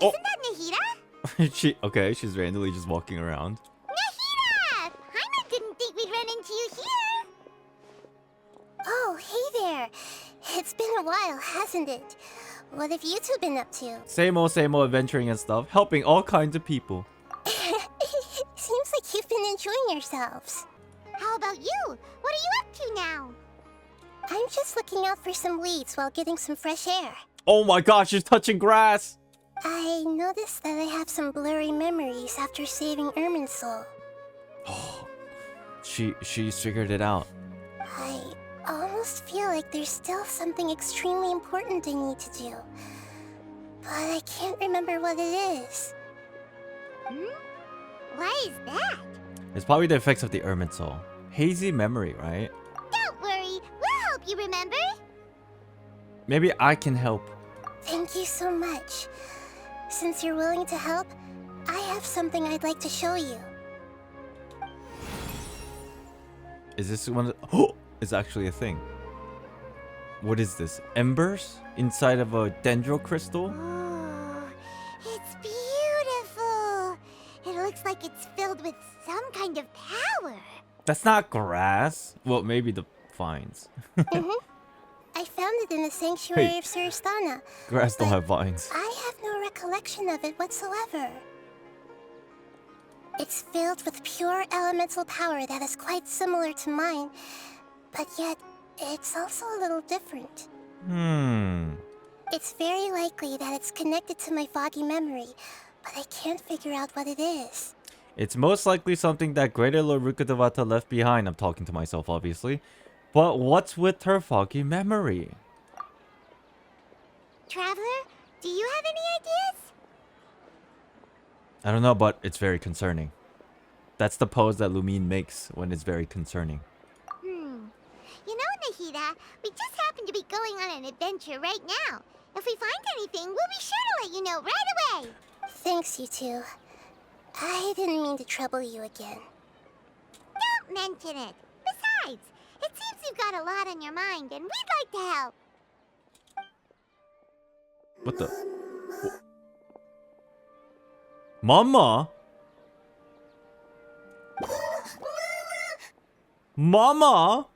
Oh. Isn't that Nahida? She's randomly just walking around. Nahida! Paimon didn't think we'd run into you here. Oh, hey there. It's been a while, hasn't it? What have you two been up to? Same old adventuring and stuff. Helping all kinds of people. Seems like you've been enjoying yourselves. How about you? What are you up to now? I'm just looking out for some leads while getting some fresh air. Oh my gosh, she's touching grass! I noticed that I have some blurry memories after saving Ermin's soul. Oh, she's figured it out. I almost feel like there's still something extremely important I need to do. But I can't remember what it is. Why is that? It's probably the effects of the Ermine soul. Hazy memory, right? Don't worry, we'll help you remember. Maybe I can help. Thank you so much. Since you're willing to help, I have something I'd like to show you. Is this one? Oh, it's actually a thing. What is this? Embers inside of a Dendro crystal? Oh, it's beautiful. It looks like it's filled with some kind of power. That's not grass. Well, maybe the vines. I found it in the sanctuary of Suristana. Grass don't have vines. I have no recollection of it whatsoever. It's filled with pure elemental power that is quite similar to mine, but yet it's also a little different. It's very likely that it's connected to my foggy memory, but I can't figure out what it is. It's most likely something that Greater Lord Rukkhadevata left behind. I'm talking to myself, obviously. But what's with her foggy memory? Traveler, do you have any ideas? I don't know, but it's very concerning. That's the pose that Lumine makes when it's very concerning. You know, Nahida, we just happen to be going on an adventure right now. If we find anything, we'll be sure to let you know right away. Thanks, you two. I didn't mean to trouble you again. Don't mention it. Besides, it seems you've got a lot on your mind, and we'd like to help. What the? Mama? Mama?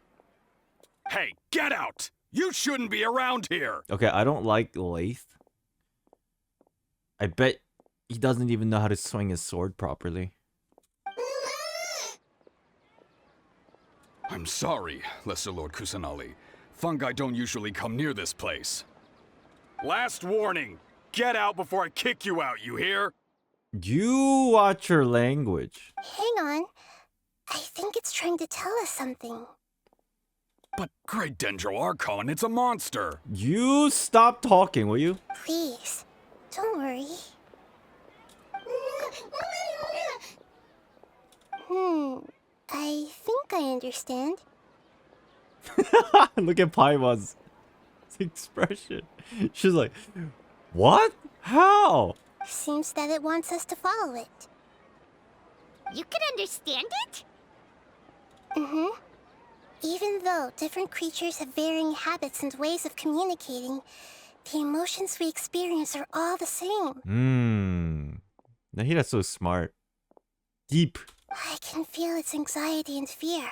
Hey, get out! You shouldn't be around here! Okay, I don't like Lath. I bet he doesn't even know how to swing his sword properly. I'm sorry, Lesser Lord Kusanali. Fungi don't usually come near this place. Last warning! Get out before I kick you out, you hear? You watch your language. Hang on. I think it's trying to tell us something. But Great Dendro Archon, it's a monster! You stop talking, will you? Please, don't worry. I think I understand. Look at Paimon's expression. She's like, what? How? Seems that it wants us to follow it. You can understand it? Even though different creatures have varying habits and ways of communicating, the emotions we experience are all the same. Nahida's so smart. Deep. I can feel its anxiety and fear.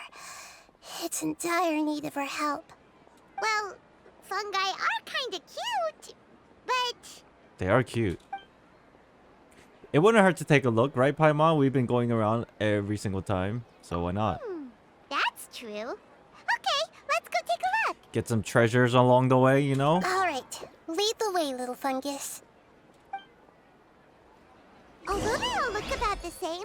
It's in dire need of our help. Well, fungi are kinda cute, but... They are cute. It wouldn't hurt to take a look, right, Paimon? We've been going around every single time, so why not? That's true. Okay, let's go take a look. Get some treasures along the way, you know? Alright, lead the way, little fungus. Although they all look about the same,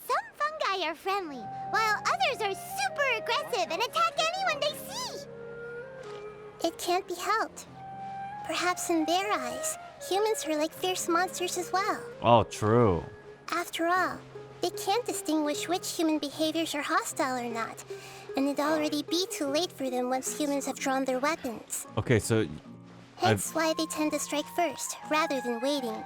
some fungi are friendly, while others are super aggressive and attack anyone they see. It can't be helped. Perhaps in their eyes, humans are like fierce monsters as well. Oh, true. After all, they can't distinguish which human behaviors are hostile or not, and it'd already be too late for them once humans have drawn their weapons. Okay, so... Hence why they tend to strike first, rather than waiting.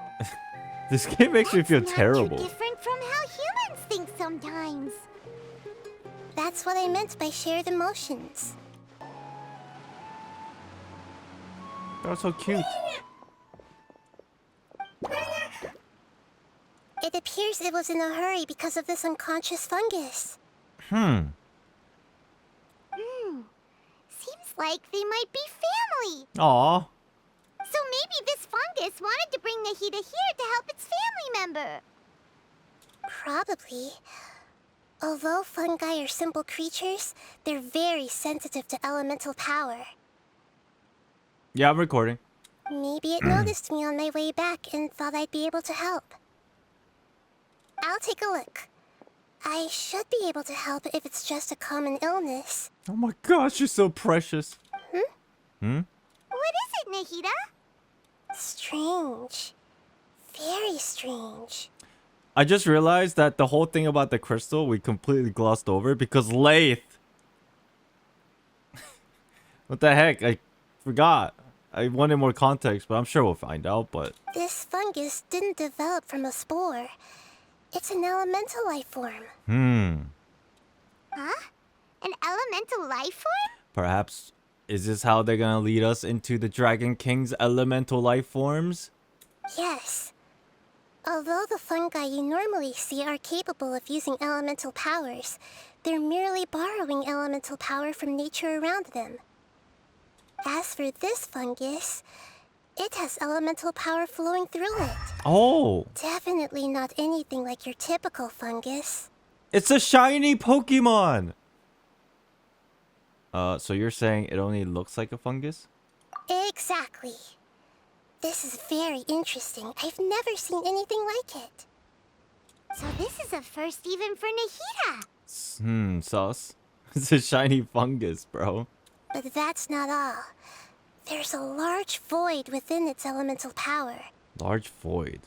This game makes me feel That's terrible. not too different from how humans think sometimes. That's what I meant by shared emotions. They're so cute. It appears it was in a hurry because of this unconscious fungus. Hmm. Seems like they might be family. Aw. So maybe this fungus wanted to bring Nahida here to help its family member. Probably. Although fungi are simple creatures, they're very sensitive to elemental power. Yeah, I'm recording. Maybe it noticed me on my way back and thought I'd be able to help. I'll take a look. I should be able to help if it's just a common illness. Oh my gosh, you're so precious. Hmm? What is it, Nahida? Strange. Very strange. I just realized that the whole thing about the crystal we completely glossed over because Lathe. What the heck? I forgot. I wanted more context, but I'm sure we'll find out, but... This fungus didn't develop from a spore. It's an elemental life form. Huh? An elemental life form? Perhaps, is this how they're gonna lead us into the Dragon King's elemental life forms? Yes. Although the fungi you normally see are capable of using elemental powers, they're merely borrowing elemental power from nature around them. As for this fungus, it has elemental power flowing through it. Oh! Definitely not anything like your typical fungus. It's a shiny Pokemon! So you're saying it only looks like a fungus? Exactly. This is very interesting. I've never seen anything like it. So this is a first even for Nahida. Sus. It's a shiny fungus, bro. But that's not all. There's a large void within its elemental power. Large void.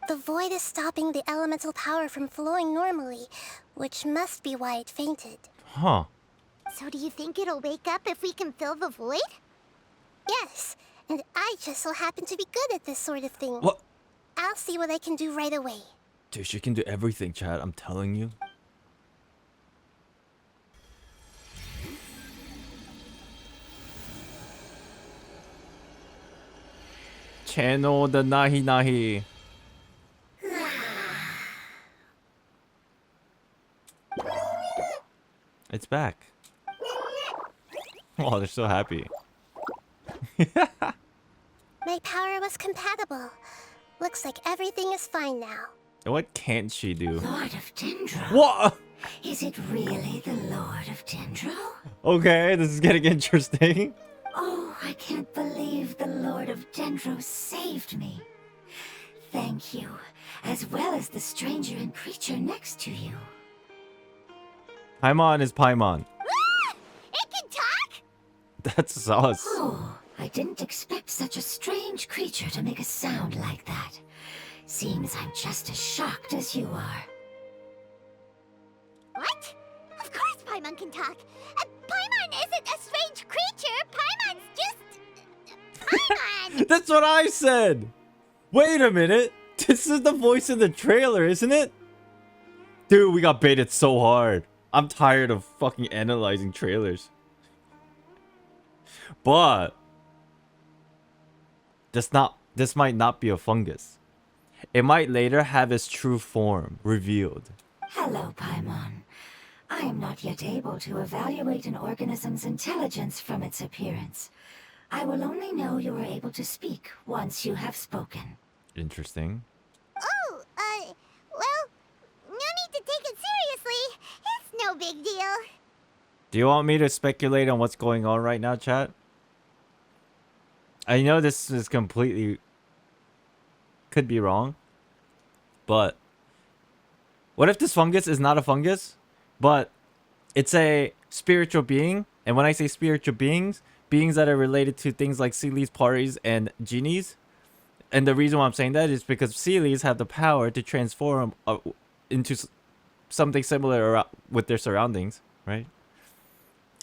The void is stopping the elemental power from flowing normally, which must be why it fainted. Huh. So do you think it'll wake up if we can fill the void? Yes, and I just so happen to be good at this sort of thing. What? I'll see what I can do right away. Dude, she can do everything, Chad. I'm telling you. Channel the Nahi Nahi. It's back. Oh, they're so happy. My power was compatible. Looks like everything is fine now. What can't she do? Lord of Dendro? What? Is it really the Lord of Dendro? Okay, this is getting interesting. Oh, I can't believe the Lord of Dendro saved me. Thank you, as well as the stranger and creature next to you. Paimon is Paimon. It can talk? That's sus. Oh, I didn't expect such a strange creature to make a sound like that. Seems I'm just as shocked as you are. What? Of course Paimon can talk. Paimon isn't a strange creature. Paimon's just... Paimon! That's what I said. Wait a minute. This is the voice in the trailer, isn't it? Dude, we got baited so hard. I'm tired of fucking analyzing trailers. But this might not be a fungus. It might later have its true form revealed. Hello, Paimon. I am not yet able to evaluate an organism's intelligence from its appearance. I will only know you are able to speak once you have spoken. Interesting. Oh, well, no need to take it seriously. It's no big deal. Do you want me to speculate on what's going on right now, chat? I know this is completely... could be wrong. But... what if this fungus is not a fungus? But it's a spiritual being? And when I say spiritual beings, beings that are related to things like Seelies, Paris, and Genies. And the reason why I'm saying that is because Seelies have the power to transform into something similar with their surroundings, right?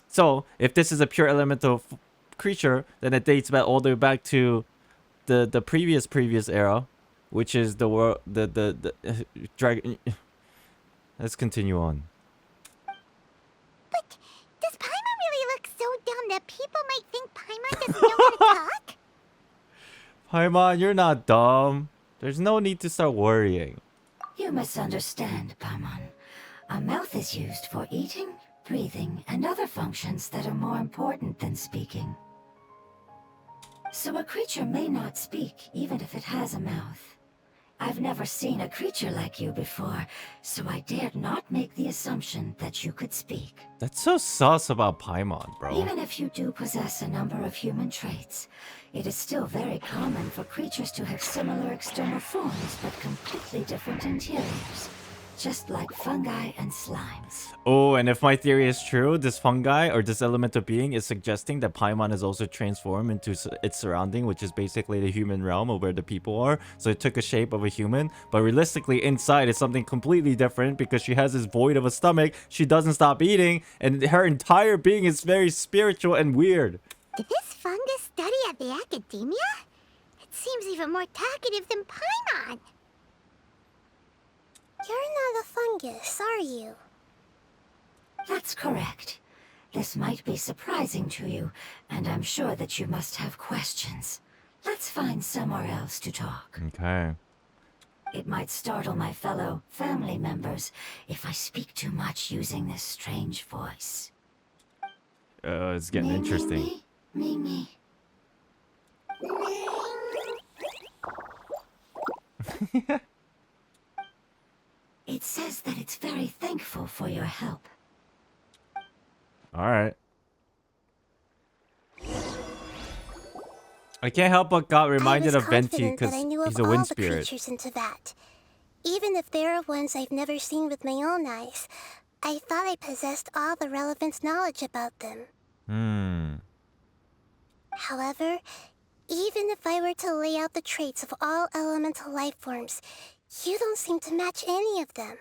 So, if this is a pure elemental creature, then it dates back all the way back to the previous era, which is the world, the dragon. Let's continue on. But does Paimon really look so dumb that people might think Paimon doesn't know how to talk? Paimon, you're not dumb. There's no need to start worrying. You misunderstand, Paimon. A mouth is used for eating, breathing, and other functions that are more important than speaking. So a creature may not speak, even if it has a mouth. I've never seen a creature like you before, so I dared not make the assumption that you could speak. That's so sus about Paimon, bro. Even if you do possess a number of human traits, it is still very common for creatures to have similar external forms but completely different interiors. Just like fungi and slimes. Oh, and if my theory is true, this fungi or this elemental being is suggesting that Paimon is also transformed into its surrounding, which is basically the human realm of where the people are. So it took a shape of a human, but realistically inside is something completely different because she has this void of a stomach. She doesn't stop eating, and her entire being is very spiritual and weird. Did this fungus study at the academia? It seems even more talkative than Paimon. You're not a fungus, are you? That's correct. This might be surprising to you, and I'm sure that you must have questions. Let's find somewhere else to talk. Okay. It might startle my fellow family members if I speak too much using this strange voice. It's getting interesting. Me. It says that it's very thankful for your help. Alright. I can't help but got reminded of Venti because he's a wind spirit. Creatures into that. Even if there are ones I've never seen with my own eyes, I thought I possessed all the relevant knowledge about them. However, even if I were to lay out the traits of all elemental life forms, you don't seem to match any of them.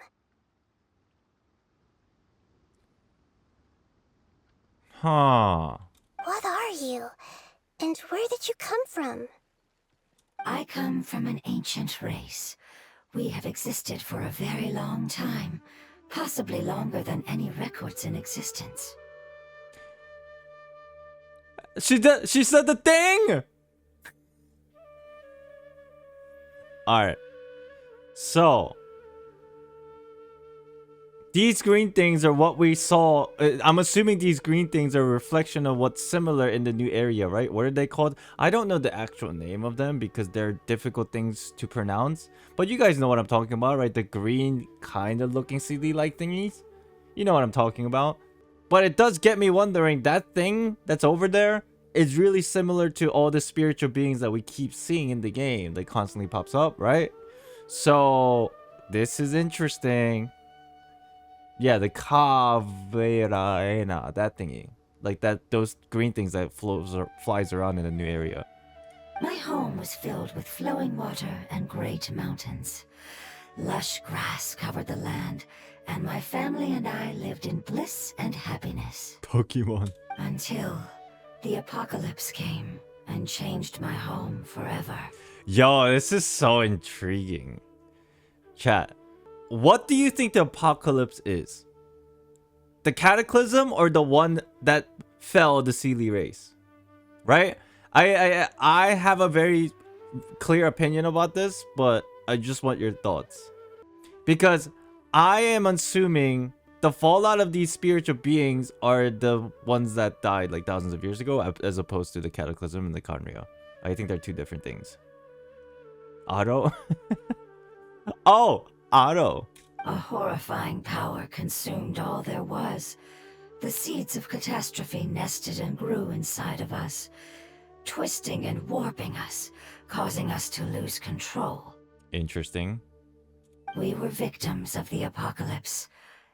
Huh. What are you? And where did you come from? I come from an ancient race. We have existed for a very long time, possibly longer than any records in existence. She said the thing! Alright. So, these green things are what we saw. I'm assuming these green things are a reflection of what's similar in the new area, right? What are they called? I don't know the actual name of them because they're difficult things to pronounce. But you guys know what I'm talking about, right? The green kind of looking CD-like thingies. You know what I'm talking about. But it does get me wondering, that thing that's over there is really similar to all the spiritual beings that we keep seeing in the game. That constantly pops up, right? So, this is interesting. Yeah, the Caveiraena, that thingy. Like that, those green things that flies around in the new area. My home was filled with flowing water and great mountains. Lush grass covered the land, and my family and I lived in bliss and happiness. Pokemon. Until the apocalypse came and changed my home forever. Yo, this is so intriguing. Chat, what do you think the apocalypse is? The cataclysm or the one that fell the Seelie race? Right? I have a very clear opinion about this, but I just want your thoughts. Because I am assuming the fallout of these spiritual beings are the ones that died like thousands of years ago, as opposed to the cataclysm and the Kanria. I think they're two different things. Aro? Oh, Aro. A horrifying power consumed all there was. The seeds of catastrophe nested and grew inside of us, twisting and warping us, causing us to lose control. Interesting. We were victims of the apocalypse,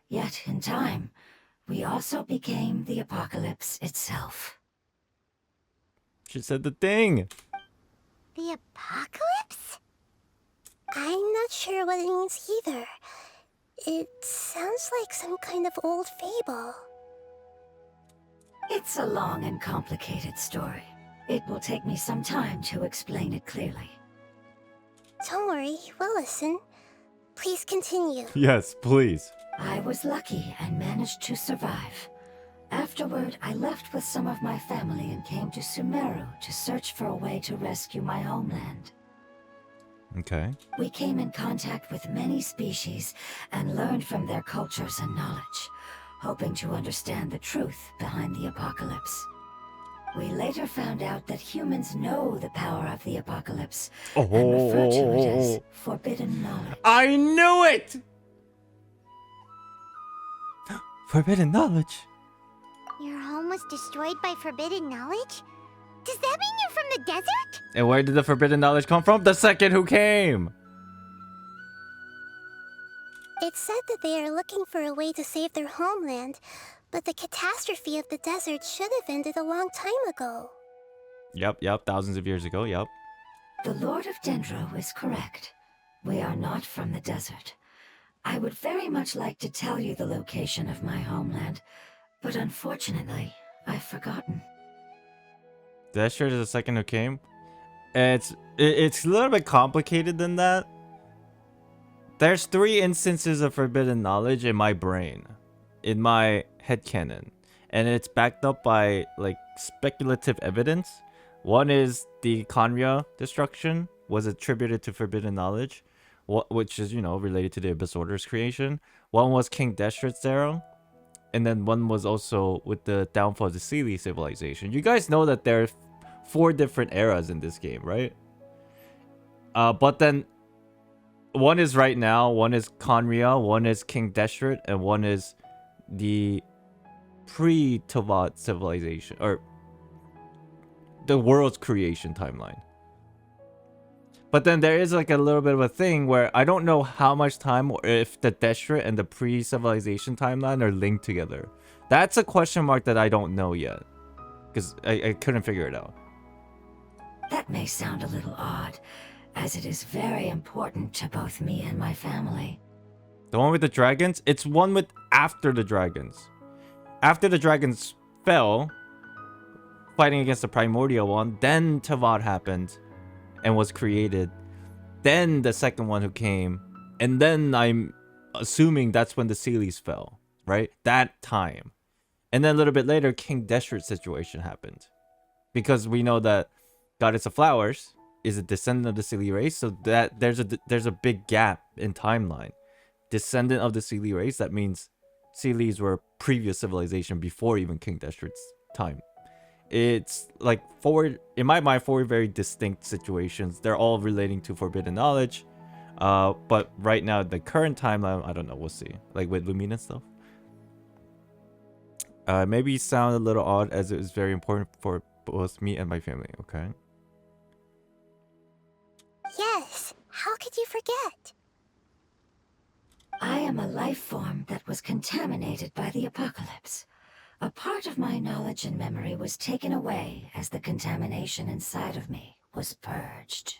yet in time, we also became the apocalypse itself. She said the thing. The apocalypse? I'm not sure what it means either. It sounds like some kind of old fable. It's a long and complicated story. It will take me some time to explain it clearly. Don't worry, we'll listen. Please continue. Yes, please. I was lucky and managed to survive. Afterward, I left with some of my family and came to Sumeru to search for a way to rescue my homeland. Okay. We came in contact with many species and learned from their cultures and knowledge, hoping to understand the truth behind the apocalypse. We later found out that humans know the power of the apocalypse and refer to it as forbidden knowledge. I knew it! Forbidden knowledge. Your home was destroyed by forbidden knowledge? Does that mean you're from the desert? And where did the forbidden knowledge come from? The second who came. It's said that they are looking for a way to save their homeland, but the catastrophe of the desert should have ended a long time ago. Yep, thousands of years ago, yep. The Lord of Dendro is correct. We are not from the desert. I would very much like to tell you the location of my homeland, but unfortunately, I've forgotten. That sure is the second who came. It's a little bit complicated than that. There's 3 instances of forbidden knowledge in my brain, in my headcanon, and it's backed up by like speculative evidence. One is the Conria destruction was attributed to forbidden knowledge, which is, you know, related to the Abyss Order's creation. One was King Destrit's era, and then one was also with the downfall of the Sealy civilization. You guys know that there are 4 different eras in this game, right? But then one is right now, one is Conria, one is King Destrit, and one is the pre-Tovat civilization, or the world's creation timeline. But then there is like a little bit of a thing where I don't know how much time, or if the Destrit and the pre-civilization timeline are linked together. That's a question mark that I don't know yet, because I couldn't figure it out. That may sound a little odd, as it is very important to both me and my family. The one with the dragons? It's one with after the dragons. After the dragons fell, fighting against the primordial one, then Tavad happened and was created. Then the second one who came, and then I'm assuming that's when the Sealies fell, right? That time. And then a little bit later, King Destrit's situation happened. Because we know that Goddess of Flowers is a descendant of the Sealy race, so that there's a big gap in timeline. Descendant of the Sealy race, that means Sealies were previous civilization before even King Destrit's time. It's like in my mind, 4 very distinct situations. They're all relating to forbidden knowledge. But right now, the current timeline, I don't know, we'll see. Like with Lumina and stuff. Maybe sound a little odd, as it is very important for both me and my family, okay? Yes, how could you forget? I am a life form that was contaminated by the apocalypse. A part of my knowledge and memory was taken away as the contamination inside of me was purged.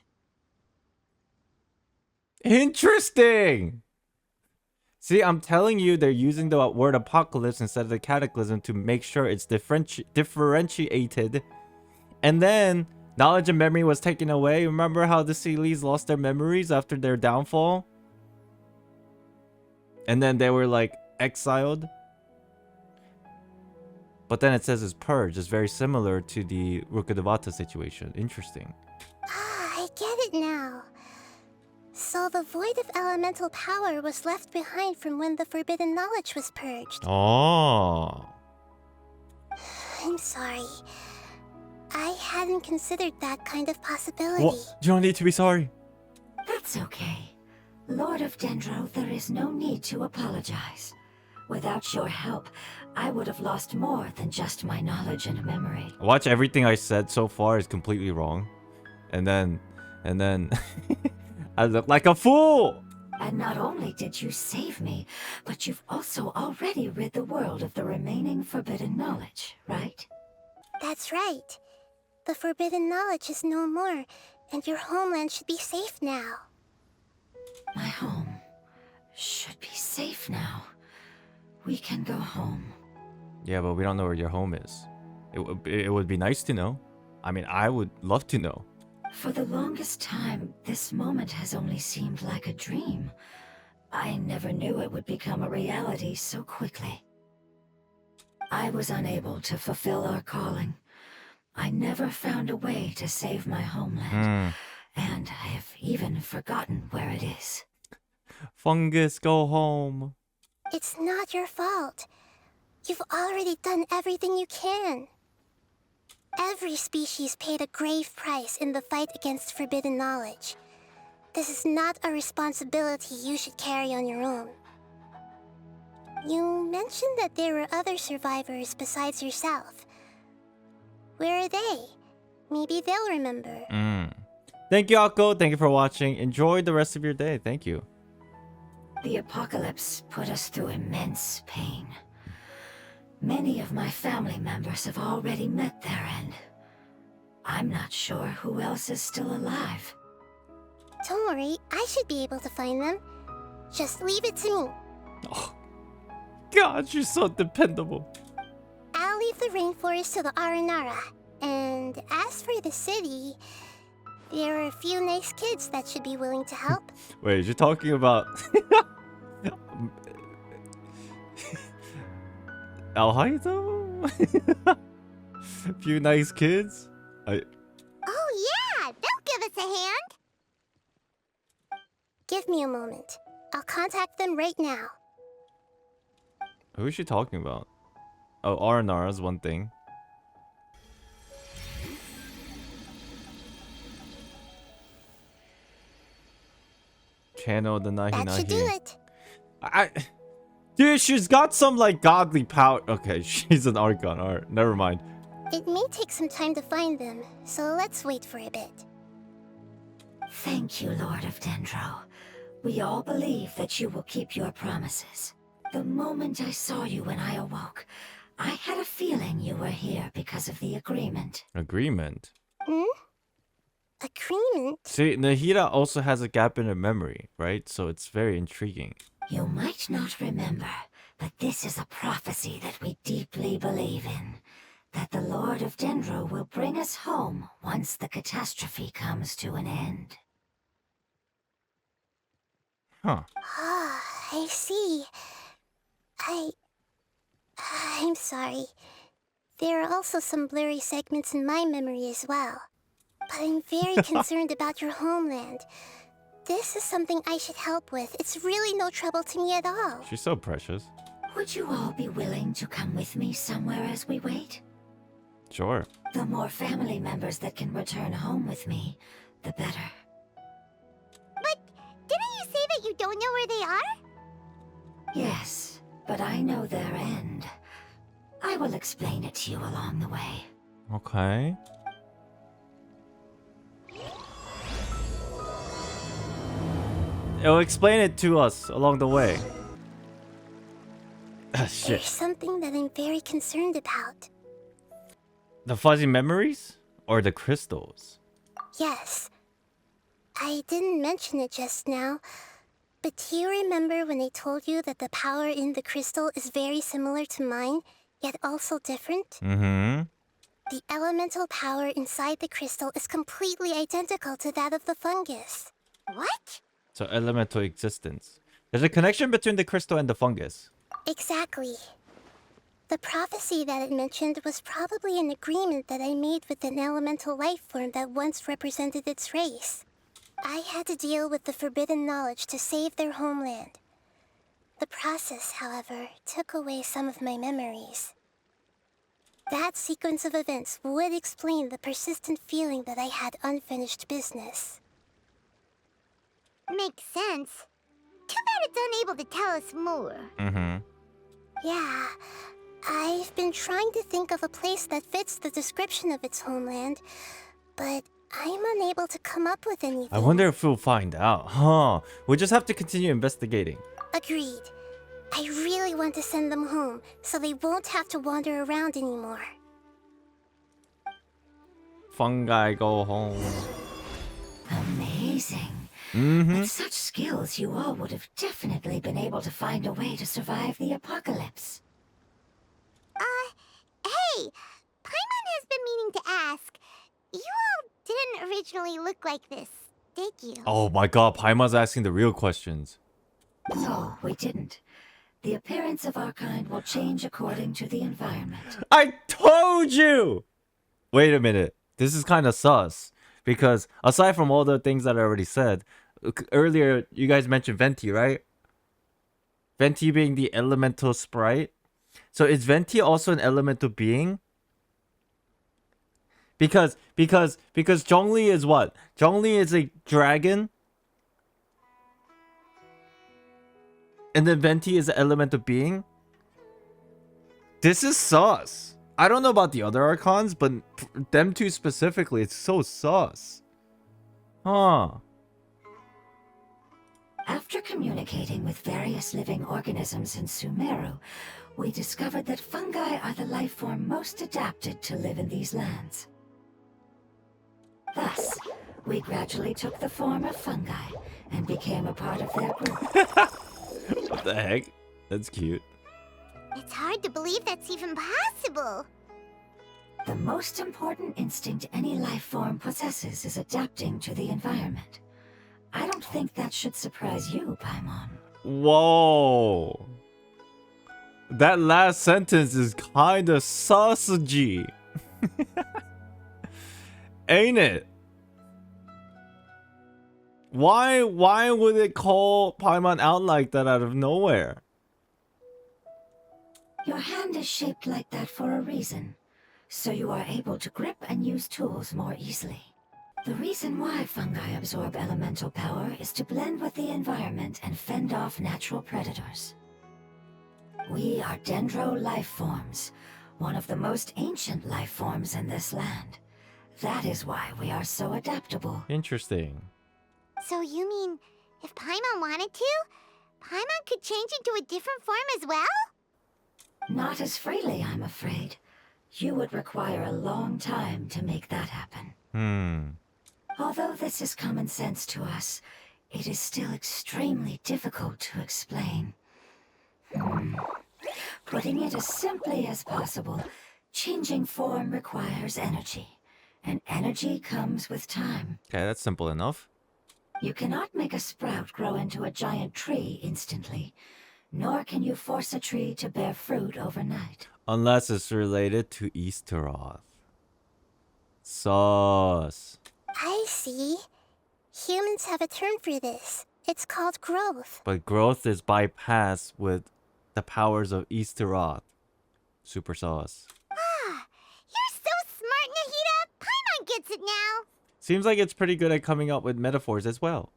Interesting! See, I'm telling you, they're using the word apocalypse instead of the cataclysm to make sure it's differentiated. And then, knowledge and memory was taken away. Remember how the Sealies lost their memories after their downfall? And then they were, like, exiled? But then it says it's purged. It's very similar to the Rukkhadevata situation. Interesting. Ah, I get it now. So the void of elemental power was left behind from when the forbidden knowledge was purged. Oh. I'm sorry. I hadn't considered that kind of possibility. What? You don't need to be sorry. That's okay. Lord of Dendro, there is no need to apologize. Without your help, I would have lost more than just my knowledge and memory. Watch, everything I said so far is completely wrong. And then I look like a fool! And not only did you save me, but you've also already rid the world of the remaining forbidden knowledge, right? That's right. The forbidden knowledge is no more, and your homeland should be safe now. My home should be safe now. We can go home. Yeah, but we don't know where your home is. It would be nice to know. I mean, I would love to know. For the longest time, this moment has only seemed like a dream. I never knew it would become a reality so quickly. I was unable to fulfill our calling. I never found a way to save my homeland. And I have even forgotten where it is. Fungus, go home. It's not your fault. You've already done everything you can. Every species paid a grave price in the fight against forbidden knowledge. This is not a responsibility you should carry on your own. You mentioned that there were other survivors besides yourself. Where are they? Maybe they'll remember. Thank you, Akko. Thank you for watching. Enjoy the rest of your day. Thank you. The apocalypse put us through immense pain. Many of my family members have already met their end. I'm not sure who else is still alive. Don't worry, I should be able to find them. Just leave it to me. Oh, God, you're so dependable. I'll leave the rainforest to the Aranara. And as for the city, there are a few nice kids that should be willing to help. Wait, you're talking about Alhaito? Few nice kids? Oh yeah, they'll give us a hand. Give me a moment. I'll contact them right now. Who is she talking about? Oh, Aranara is one thing. Channel the Nahi That should do Nahi. it. Dude, she's got some like godly power. Okay, she's an Archon. Alright, never mind. It may take some time to find them, so let's wait for a bit. Thank you, Lord of Dendro. We all believe that you will keep your promises. The moment I saw you when I awoke, I had a feeling you were here because of the agreement. Agreement? Agreement? See, Nahida also has a gap in her memory, right? So it's very intriguing. You might not remember, but this is a prophecy that we deeply believe in. That the Lord of Dendro will bring us home once the catastrophe comes to an end. Huh. Ah, I see. I'm sorry. There are also some blurry segments in my memory as well. But I'm very concerned about your homeland. This is something I should help with. It's really no trouble to me at all. She's so precious. Would you all be willing to come with me somewhere as we wait? Sure. The more family members that can return home with me, the better. But didn't you say that you don't know where they are? Yes, but I know their end. I will explain it to you along the way. Okay. It'll explain it to us along the way. Ah, shit. There's something that I'm very concerned about. The fuzzy memories? Or the crystals? Yes. I didn't mention it just now, but do you remember when I told you that the power in the crystal is very similar to mine, yet also different? Mm-hmm. The elemental power inside the crystal is completely identical to that of the fungus. What? So elemental existence. There's a connection between the crystal and the fungus. Exactly. The prophecy that it mentioned was probably an agreement that I made with an elemental life form that once represented its race. I had to deal with the forbidden knowledge to save their homeland. The process, however, took away some of my memories. That sequence of events would explain the persistent feeling that I had unfinished business. Makes sense. Too bad it's unable to tell us more. Mm-hmm. Yeah, I've been trying to think of a place that fits the description of its homeland, but I'm unable to come up with anything. I wonder if we'll find out. Huh. We'll just have to continue investigating. Agreed. I really want to send them home, so they won't have to wander around anymore. Fungi go home. Amazing. Mm-hmm. With such skills, you all would have definitely been able to find a way to survive the apocalypse. Hey! Paimon has been meaning to ask. You all didn't originally look like this, did you? Oh my god, Paima's asking the real questions. No, we didn't. The appearance of our kind will change according to the environment. I told you! Wait a minute. This is kind of sus. Because aside from all the things that I already said, earlier you guys mentioned Venti, right? Venti being the elemental sprite. So is Venti also an elemental being? Because Zhongli is what? Zhongli is a dragon. And then Venti is an elemental being. This is sus. I don't know about the other archons, but them two specifically, it's so sus. Huh. After communicating with various living organisms in Sumeru, we discovered that fungi are the life form most adapted to live in these lands. Thus, we gradually took the form of fungi and became a part of their group. What the heck? That's cute. It's hard to believe that's even possible. The most important instinct any life form possesses is adapting to the environment. I don't think that should surprise you, Paimon. Whoa. That last sentence is kinda sausagey. Ain't it? Why would it call Paimon out like that out of nowhere? Your hand is shaped like that for a reason, so you are able to grip and use tools more easily. The reason why fungi absorb elemental power is to blend with the environment and fend off natural predators. We are Dendro life forms, one of the most ancient life forms in this land. That is why we are so adaptable. Interesting. So you mean, if Paimon wanted to, Paimon could change into a different form as well? Not as freely, I'm afraid. You would require a long time to make that happen. Although this is common sense to us, it is still extremely difficult to explain. Putting it as simply as possible, changing form requires energy, and energy comes with time. Okay, that's simple enough. You cannot make a sprout grow into a giant tree instantly, nor can you force a tree to bear fruit overnight. Unless it's related to Easteroth. Sauce. I see. Humans have a term for this. It's called growth. But growth is bypassed with the powers of Easteroth. Super sauce. Ah, you're so smart, Nahida! Paimon gets it now! Seems like it's pretty good at coming up with metaphors as well.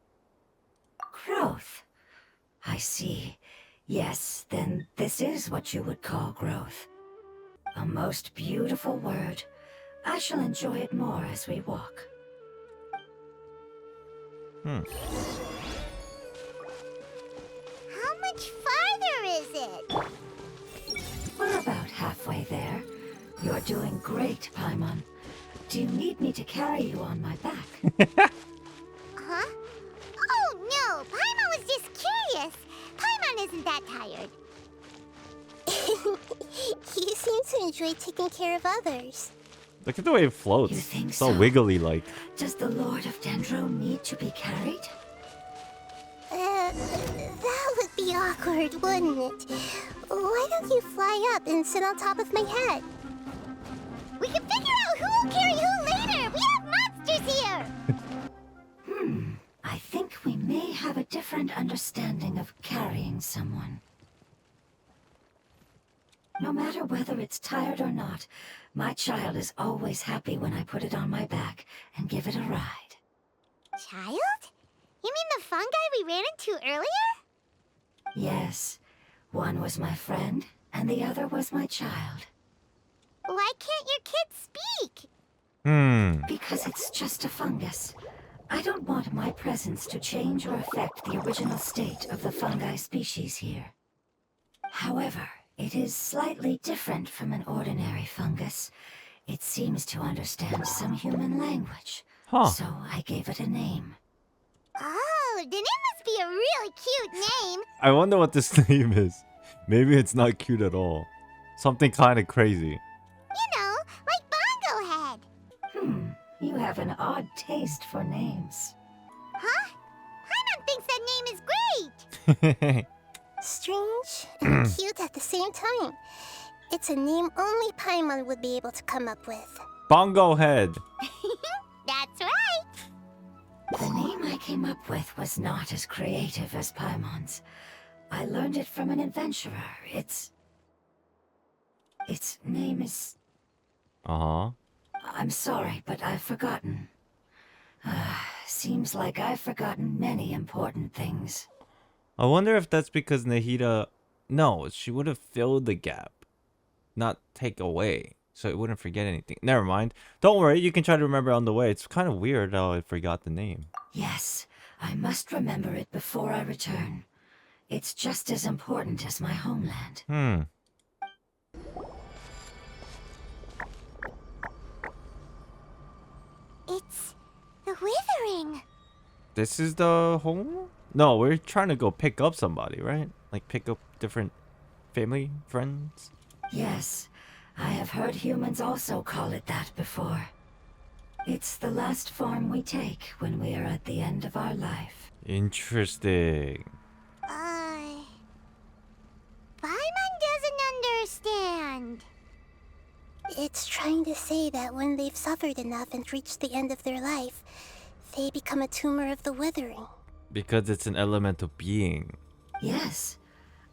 Growth. I see. Yes, then this is what you would call growth. A most beautiful word. I shall enjoy it more as we walk. How much farther is it? We're about halfway there. You're doing great, Paimon. Do you need me to carry you on my back? Huh? Oh no, Paimon was just curious. Paimon isn't that tired. You seem to enjoy taking care of others. Look at the way it floats. You think it's all so? wiggly like. Does the Lord of Dendro need to be carried? That would be awkward, wouldn't it? Why don't you fly up and sit on top of my head? We can figure out who will carry who later. We have monsters here. I think we may have a different understanding of carrying someone. No matter whether it's tired or not, my child is always happy when I put it on my back and give it a ride. Child? You mean the fungi we ran into earlier? Yes, one was my friend, and the other was my child. Why can't your kid speak? Because it's just a fungus. I don't want my presence to change or affect the original state of the fungi species here. However, it is slightly different from an ordinary fungus. It seems to understand some human language. So I gave it a name. Oh, then it must be a really cute name. I wonder what this name is. Maybe it's not cute at all. Something kind of crazy. You know, like Bongo Head. You have an odd taste for names. Huh? Paimon thinks that name is great. Strange and cute at the same time. It's a name only Paimon would be able to come up with. Bongo head. That's right. The name I came up with was not as creative as Paimon's. I learned it from an adventurer. Its name is... Uh-huh. I'm sorry, but I've forgotten. Seems like I've forgotten many important things. I wonder if that's because Nahida... No, she would have filled the gap, not take away, so it wouldn't forget anything. Never mind. Don't worry, you can try to remember on the way. It's kind of weird how I forgot the name. Yes, I must remember it before I return. It's just as important as my homeland. It's the withering. This is the home? No, we're trying to go pick up somebody, right? Like pick up different family, friends? Yes, I have heard humans also call it that before. It's the last form we take when we are at the end of our life. Interesting. Paimon doesn't understand. It's trying to say that when they've suffered enough and reached the end of their life, they become a tumor of the withering. Because it's an elemental being. Yes,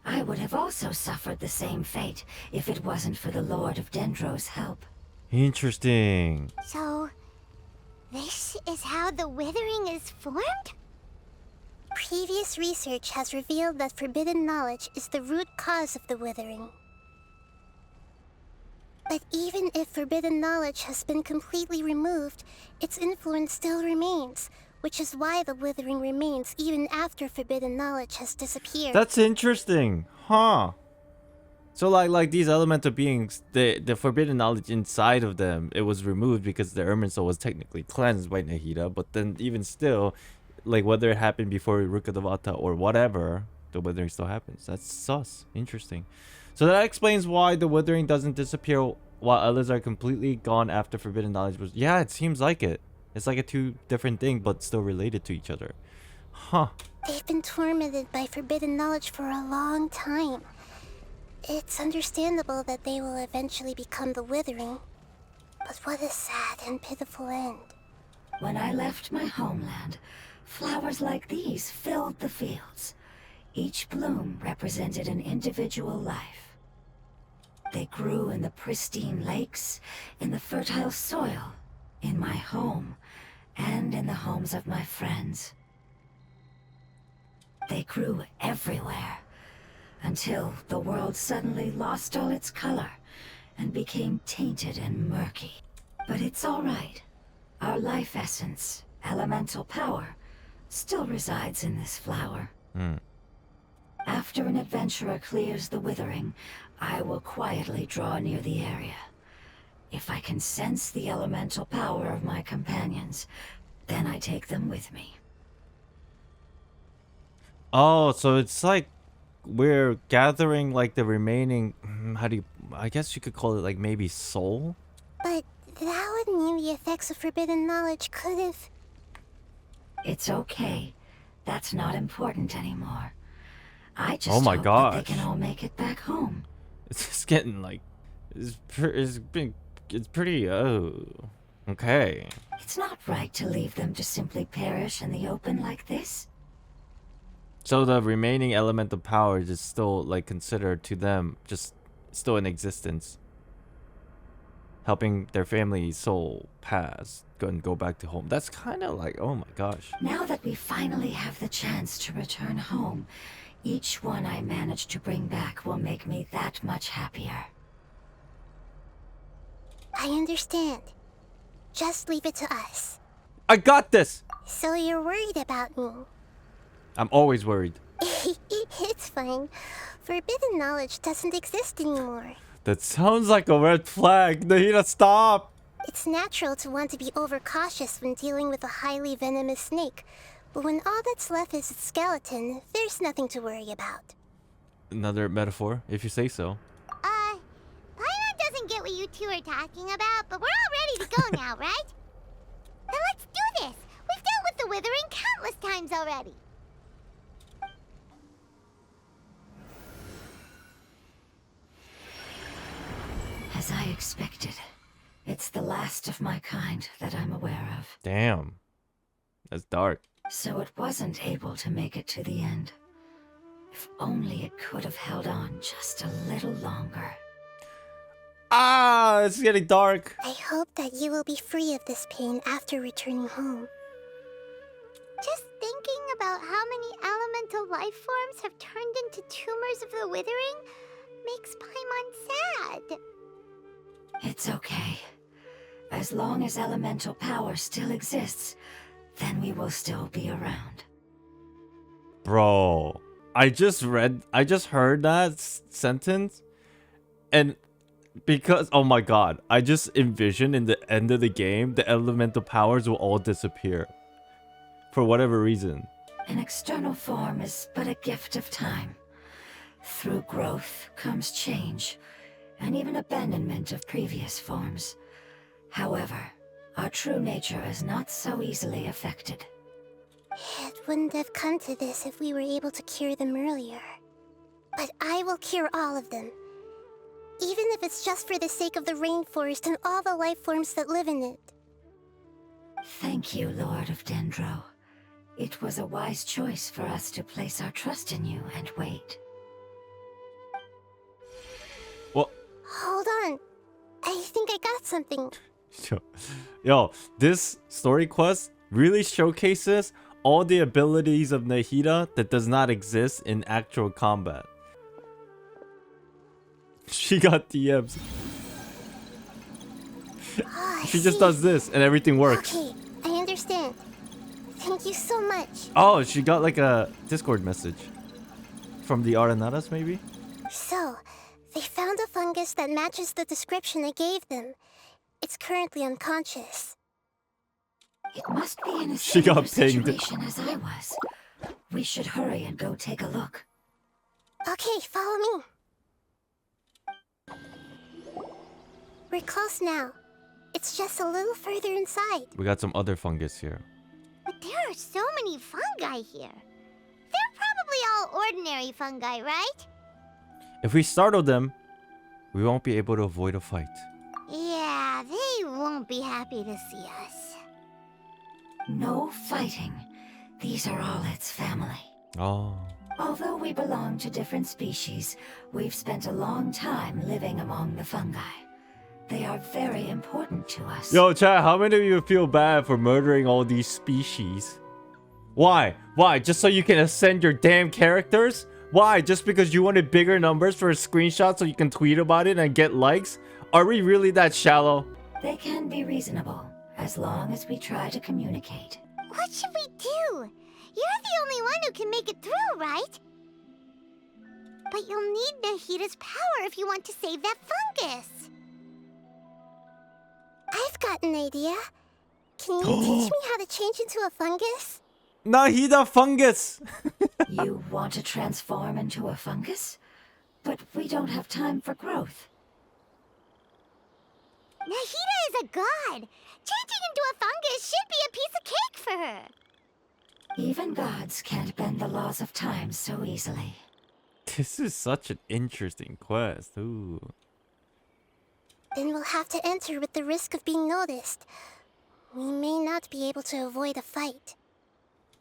I would have also suffered the same fate if it wasn't for the Lord of Dendro's help. Interesting. So, this is how the withering is formed? Previous research has revealed that forbidden knowledge is the root cause of the withering. But even if forbidden knowledge has been completely removed, its influence still remains, which is why the withering remains even after forbidden knowledge has disappeared. That's interesting. Huh. So like these elemental beings, the forbidden knowledge inside of them, it was removed because the Ermin soul was technically cleansed by Nahida, but then even still, like whether it happened before Ruka Devata or whatever, the withering still happens. That's sus. Interesting. So that explains why the withering doesn't disappear while others are completely gone after forbidden knowledge was... Yeah, it seems like it. It's like a two different thing, but still related to each other. Huh. They've been tormented by forbidden knowledge for a long time. It's understandable that they will eventually become the withering. But what a sad and pitiful end. When I left my homeland, flowers like these filled the fields. Each bloom represented an individual life. They grew in the pristine lakes, in the fertile soil, in my home, and in the homes of my friends. They grew everywhere, until the world suddenly lost all its color and became tainted and murky. But it's all right. Our life essence, elemental power, still resides in this flower. After an adventurer clears the withering, I will quietly draw near the area. If I can sense the elemental power of my companions, then I take them with me. Oh, so it's like we're gathering like the remaining... How do you... I guess you could call it like maybe soul? But that would mean the effects of forbidden knowledge could have... It's okay. That's not important anymore. I just Oh my hope that they gosh. can all make it back home. It's just getting like... It's pretty... Oh... Okay. It's not right to leave them to simply perish in the open like this. So the remaining elemental powers is still like considered to them just still in existence, helping their family soul pass and go back to home. That's kind of like, oh my gosh. Now that we finally have the chance to return home, each one I manage to bring back will make me that much happier. I understand. Just leave it to us. I got this. So you're worried about me? I'm always worried. It's fine. Forbidden knowledge doesn't exist anymore. That sounds like a red flag. Nahida, stop. It's natural to want to be overcautious when dealing with a highly venomous snake, but when all that's left is its skeleton, there's nothing to worry about. Another metaphor, if you say so. Paimon doesn't get what you two are talking about, but we're all ready to go now, right? Then let's do this! We've dealt with the withering countless times already! As I expected, it's the last of my kind that I'm aware of. Damn. That's dark. So it wasn't able to make it to the end. If only it could have held on just a little longer. Ah, it's getting dark. I hope that you will be free of this pain after returning home. Just thinking about how many elemental life forms have turned into tumors of the withering makes Paimon sad. It's okay. As long as elemental power still exists, then we will still be around. Bro, I just heard that sentence, and because, oh my god, I just envisioned in the end of the game, the elemental powers will all disappear. For whatever reason. An external form is but a gift of time. Through growth comes change, and even abandonment of previous forms. However, our true nature is not so easily affected. It wouldn't have come to this if we were able to cure them earlier. But I will cure all of them. Even if it's just for the sake of the rainforest and all the life forms that live in it. Thank you, Lord of Dendro. It was a wise choice for us to place our trust in you and wait. Well, Hold on. I think I got something. yo, this story quest really showcases all the abilities of Nahida that does not exist in actual combat. She got DMs. She just does this and everything works. Okay, I understand. Thank you so much. Oh, she got like a Discord message from the Arenadas, maybe? So, they found a fungus that matches the description I gave them. It's currently unconscious. It must be in a She got similar pinged. situation as I was. We should hurry and go take a look. Okay, follow me. We're close now. It's just a little further inside. We got some other fungus here. But there are so many fungi here. They're probably all ordinary fungi, right? If we startle them, we won't be able to avoid a fight. Yeah, they won't be happy to see us. No fighting. These are all its family. Oh. Although we belong to different species, we've spent a long time living among the fungi. They are very important to us. Yo, chat, how many of you feel bad for murdering all these species? Why? Why? Just so you can ascend your damn characters? Why? Just because you wanted bigger numbers for a screenshot so you can tweet about it and get likes? Are we really that shallow? They can be reasonable, as long as we try to communicate. What should we do? You're the only one who can make it through, right? But you'll need Nahida's power if you want to save that fungus. I've got an idea. Can you teach me how to change into a fungus? Nahida fungus! You want to transform into a fungus? But we don't have time for growth. Nahida is a god. Changing into a fungus should be a piece of cake for her. Even gods can't bend the laws of time so easily. This is such an interesting quest. Ooh. Then we'll have to enter with the risk of being noticed. We may not be able to avoid a fight.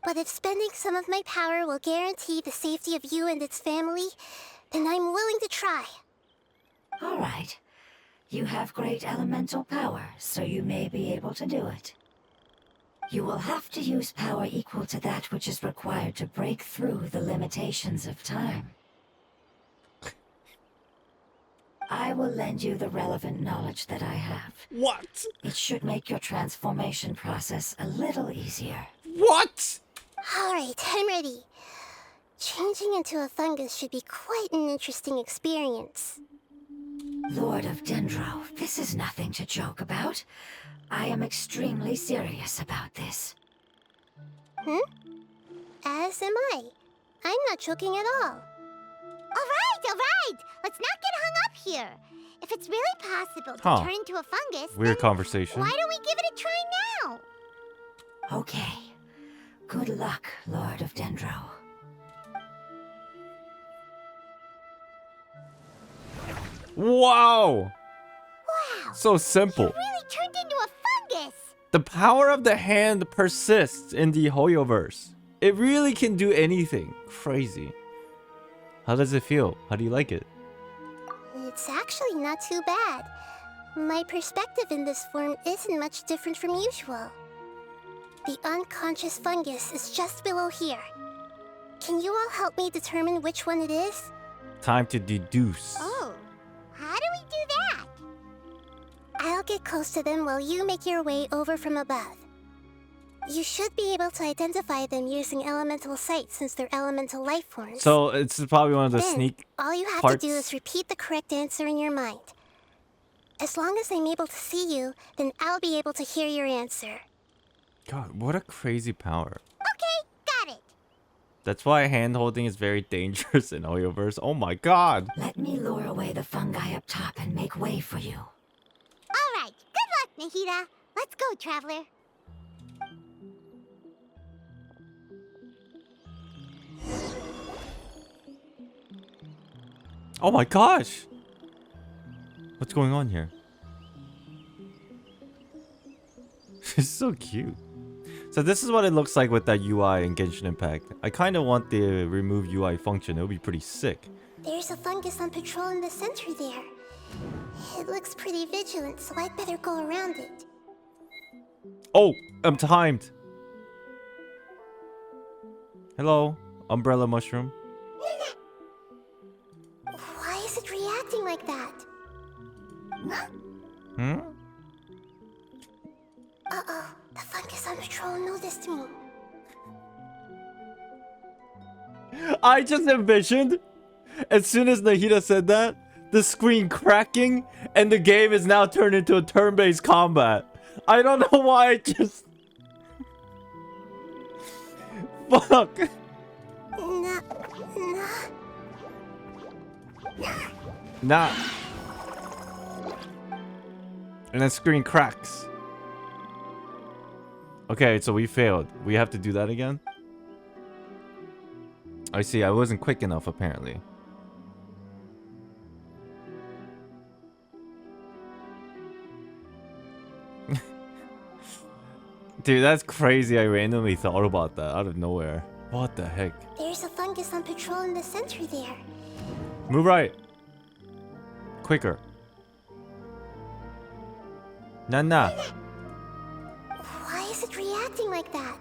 But if spending some of my power will guarantee the safety of you and its family, then I'm willing to try. All right. You have great elemental power, so you may be able to do it. You will have to use power equal to that which is required to break through the limitations of time. I will lend you the relevant knowledge that I have. What? It should make your transformation process a little easier. What? Alright, I'm ready. Changing into a fungus should be quite an interesting experience. Lord of Dendro, this is nothing to joke about. I am extremely serious about this. As am I. I'm not joking at all. Alright! Let's not get hung up here. If it's really possible to turn into a fungus, Weird then conversation. why don't we give it a try now? Okay. Good luck, Lord of Dendro. Wow! Wow! So simple. You really turned into a fungus! The power of the hand persists in the Hoyoverse. It really can do anything. Crazy. How does it feel? How do you like it? It's actually not too bad. My perspective in this form isn't much different from usual. The unconscious fungus is just below here. Can you all help me determine which one it is? Time to deduce. Oh, how do we do that? I'll get close to them while you make your way over from above. You should be able to identify them using elemental sight since they're elemental life forms. So it's probably one of the Then, sneak all you have parts. to do is repeat the correct answer in your mind. As long as I'm able to see you, then I'll be able to hear your answer. God, what a crazy power. Okay, got it. That's why hand holding is very dangerous in Hoyoverse. Oh my god. Let me lure away the fungi up top and make way for you. All right, good luck, Nahida. Let's go, Traveler. Oh my gosh. What's going on here? It's so cute. So this is what it looks like with that UI in Genshin Impact. I kind of want the remove UI function. It would be pretty sick. There's a fungus on patrol in the center there. It looks pretty vigilant, so I'd better go around it. Oh, I'm timed. Hello, umbrella mushroom. Why is it reacting like that? Hmm? Uh-oh, the fungus on patrol noticed me. I just envisioned, as soon as Nahida said that, the screen cracking and the game is now turned into a turn-based combat. I don't know why I just... Fuck. Nah. And the screen cracks. Okay, so we failed. We have to do that again? I see, I wasn't quick enough apparently. Dude, that's crazy. I randomly thought about that out of nowhere. What the heck? There's a fungus on patrol in the center there. Move right. Quicker. Nah. Why is it reacting like that?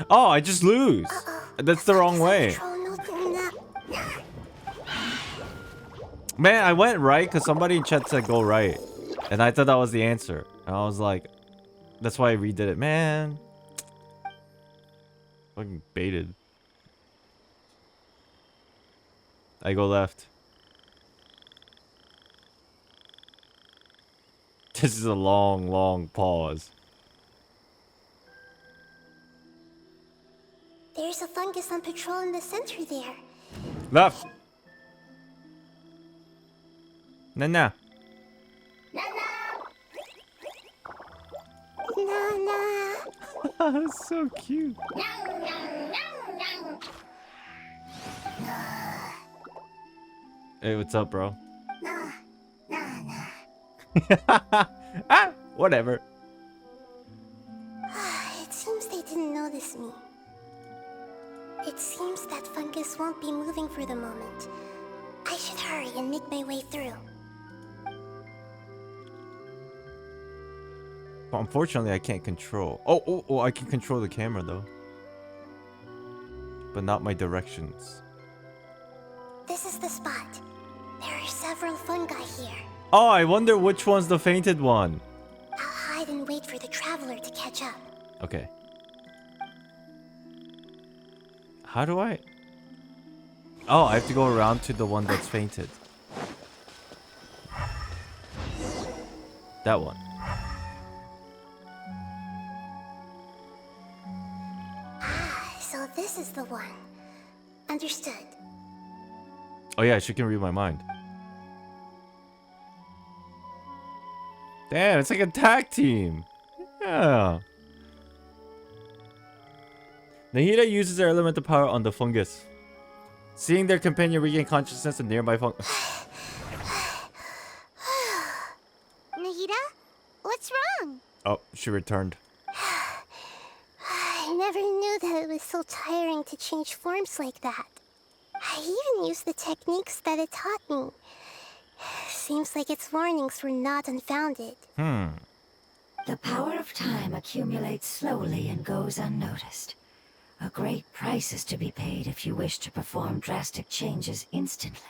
Oh, I just lose. That's the wrong way. Patrol Man, I went right because somebody in chat said go right. And I thought that was the answer. And I was like, that's why I redid it. Man. Fucking baited. I go left. This is a long, long pause. There's a fungus on patrol in the center there. Left. Nah. Nah. That's so cute. Hey, what's up, bro? Ah, whatever. It seems they didn't notice me. It seems that fungus won't be moving for the moment. I should hurry and make my way through. Well, unfortunately, I can't control. Oh, I can control the camera though, but not my directions. This is the spot. There are several fungi here. Oh, I wonder which one's the fainted one. I'll hide and wait for the traveler to catch up. Okay. How do I? Oh, I have to go around to the one that's fainted. That one. So this is the one. Understood. Oh yeah, she can read my mind. Damn, it's like a tag team. Yeah. Nahida uses her elemental power on the fungus. Seeing their companion regain consciousness and nearby fungus. Nahida? What's wrong? Oh, she returned. I never knew that it was so tiring to change forms like that. I even used the techniques that it taught me. Seems like its warnings were not unfounded. The power of time accumulates slowly and goes unnoticed. A great price is to be paid if you wish to perform drastic changes instantly.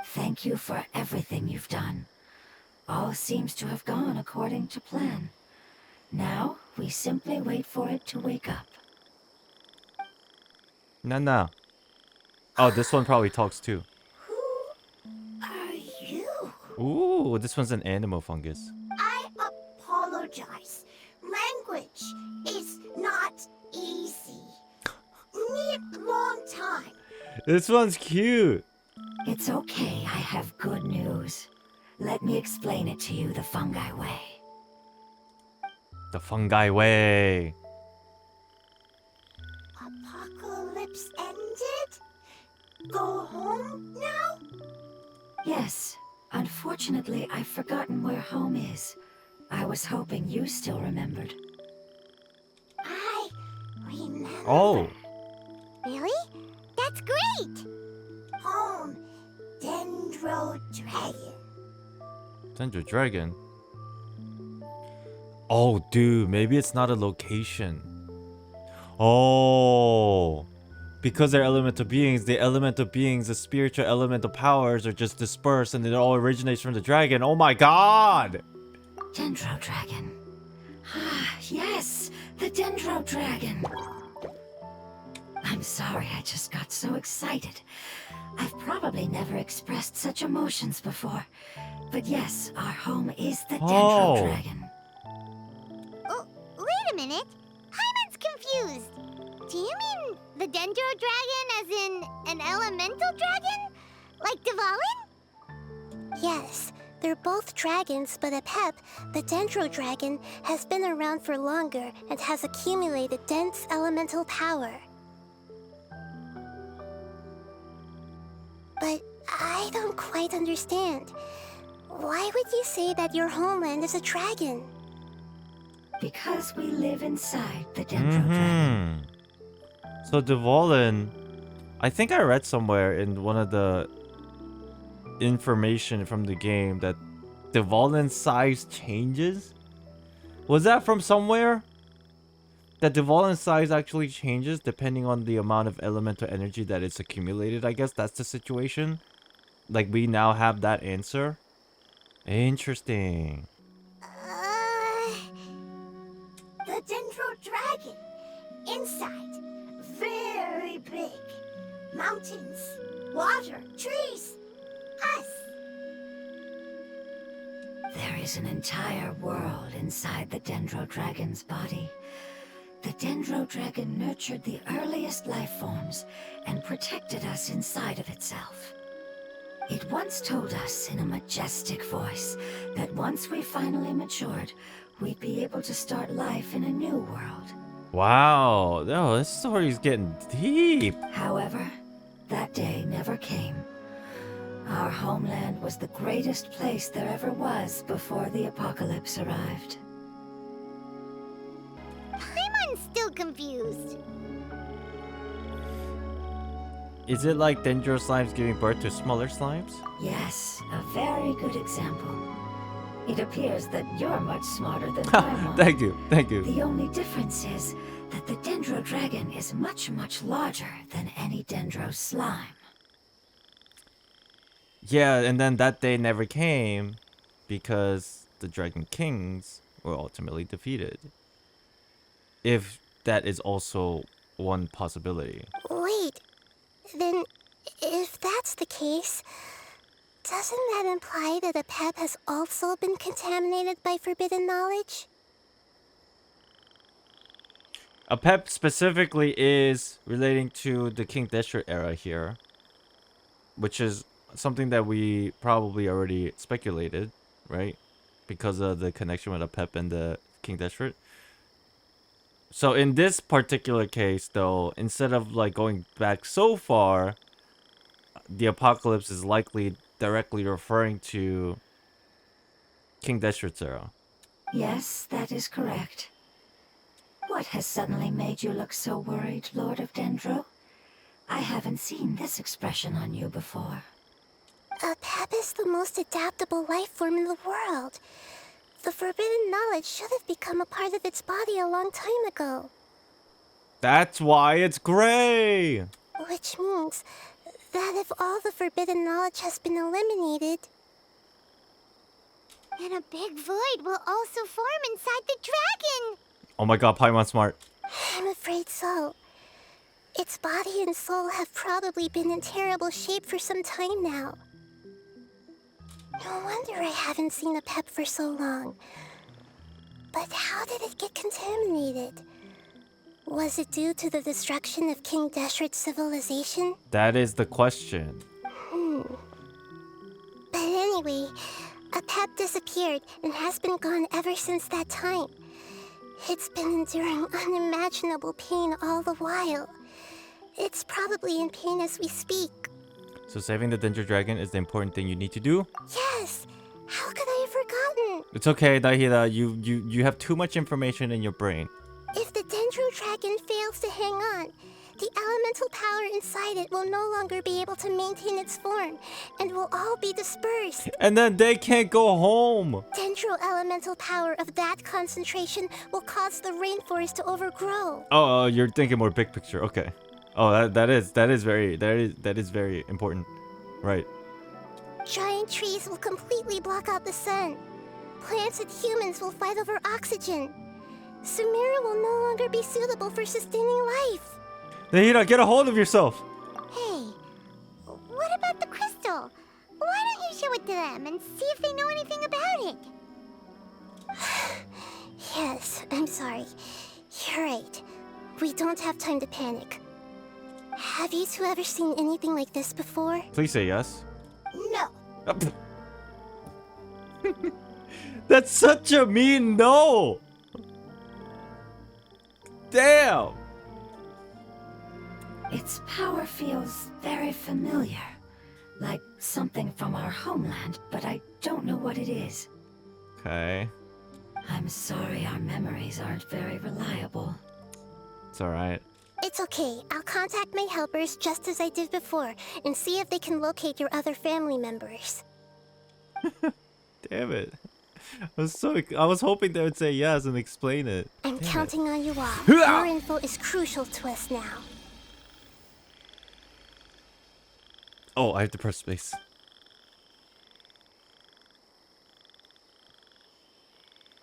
Thank you for everything you've done. All seems to have gone according to plan. Now, we simply wait for it to wake up. No. Oh, this one probably talks too. Who are you? Ooh, this one's an animal fungus. I apologize. Language is not easy. Need long time. This one's cute. It's okay, I have good news. Let me explain it to you the fungi way. The fungi way. Apocalypse ended? Go home now? Yes. Unfortunately, I've forgotten where home is. I was hoping you still remembered. I remember. Oh. Really? That's great! Home. Dendro Dragon. Dendro Dragon. Oh, dude, maybe it's not a location. Oh. Because they're elemental beings, the spiritual elemental powers are just dispersed and it all originates from the dragon. Oh my god! Dendro Dragon. Ah, yes, the Dendro Dragon. I'm sorry, I just got so excited. I've probably never expressed such emotions before. But yes, our home is the Dendro Dragon. Oh, wait a minute. Hyman's confused. Do you mean the Dendro Dragon as in an elemental dragon? Like Dvalin? Yes, they're both dragons, but Apep, the Dendro Dragon, has been around for longer and has accumulated dense elemental power. But I don't quite understand. Why would you say that your homeland is a dragon? Because we live inside the Dendro Dragon. So Dvalin, I think I read somewhere in one of the information from the game that Dvalin's size changes. Was that from somewhere? That Dvalin's size actually changes depending on the amount of elemental energy that it's accumulated. I guess that's the situation. Like we now have that answer. Interesting. The Dendro Dragon. Inside. Very big. Mountains, water, trees, us. There is an entire world inside the Dendro Dragon's body. The Dendro Dragon nurtured the earliest life forms and protected us inside of itself. It once told us in a majestic voice that once we finally matured, we'd be able to start life in a new world. Wow. Oh, this story's getting deep. However, that day never came. Our homeland was the greatest place there ever was before the apocalypse arrived. Hyman's still confused. Is it like Dendro slimes giving birth to smaller slimes? Yes, a very good example. It appears that you're much smarter than I am. Thank you. The only difference is that the Dendro Dragon is much, much larger than any Dendro slime. Yeah, and then that day never came because the Dragon Kings were ultimately defeated. If that is also one possibility. Wait, then if that's the case, doesn't that imply that Apep has also been contaminated by forbidden knowledge? Apep specifically is relating to the King Deshret era here, which is something that we probably already speculated, right? Because of the connection with Apep and the King Deshret. So in this particular case, though, instead of like going back so far, the apocalypse is likely directly referring to King Deshret's era. Yes, that is correct. What has suddenly made you look so worried, Lord of Dendro? I haven't seen this expression on you before. Apep is the most adaptable life form in the world. The forbidden knowledge should have become a part of its body a long time ago. That's why it's gray. Which means that if all the forbidden knowledge has been eliminated... And a big void will also form inside the dragon. Oh my god, Paimon smart. I'm afraid so. Its body and soul have probably been in terrible shape for some time now. No wonder I haven't seen Apep for so long. But how did it get contaminated? Was it due to the destruction of King Deshret's civilization? That is the question. But anyway, Apep disappeared and has been gone ever since that time. It's been enduring unimaginable pain all the while. It's probably in pain as we speak. So saving the Dendro Dragon is the important thing you need to do? Yes! How could I have forgotten? It's okay, Nahida. You have too much information in your brain. If the Dendro Dragon fails to hang on, the elemental power inside it will no longer be able to maintain its form, and will all be dispersed. And then they can't go home. Dendro elemental power of that concentration will cause the rainforest to overgrow. Oh, you're thinking more big picture. Okay. Oh, that is very important. Right. Giant trees will completely block out the sun. Plants and humans will fight over oxygen. Sumeru will no longer be suitable for sustaining life. Nahida, get a hold of yourself. Hey, what about the crystal? Why don't you show it to them and see if they know anything about it? Yes, I'm sorry. You're right. We don't have time to panic. Have you two ever seen anything like this before? Please say yes. No. That's such a mean no. Damn. Its power feels very familiar. Like something from our homeland, but I don't know what it is. Okay. I'm sorry our memories aren't very reliable. It's alright. It's okay. I'll contact my helpers just as I did before and see if they can locate your other family members. Damn it. I was hoping they would say yes and explain it. I'm Damn counting it. on you all. Your info is crucial to us now. Oh, I have to press space.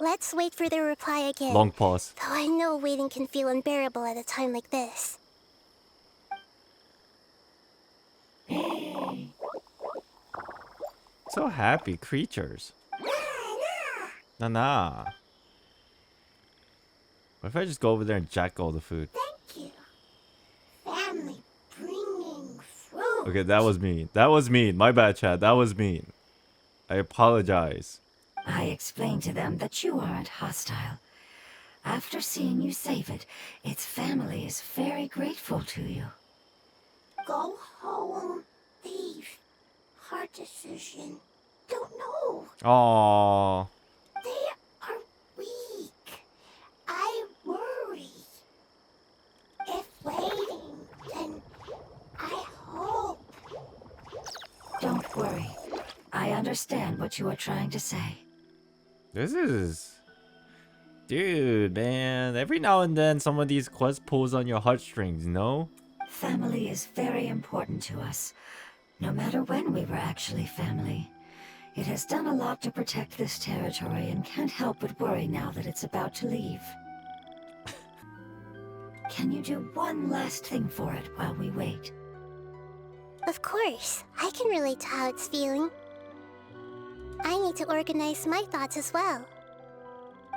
Let's wait for their reply again. Long pause. Though I know waiting can feel unbearable at a time like this. So happy creatures. Nah. What if I just go over there and jack all the food? Thank you. Family bringing fruit. Okay, that was mean. That was mean. My bad, Chad. That was mean. I apologize. I explained to them that you aren't hostile. After seeing you save it, its family is very grateful to you. Go home. Leave. Hard decision. Don't know. Aww. They are weak. I worry. If waiting, then I hope. Don't worry. I understand what you are trying to say. This is... Dude, man. Every now and then, some of these quests pulls on your heartstrings, no? Family is very important to us, no matter when we were actually family. It has done a lot to protect this territory and can't help but worry now that it's about to leave. Can you do one last thing for it while we wait? Of course. I can relate to how it's feeling. I need to organize my thoughts as well.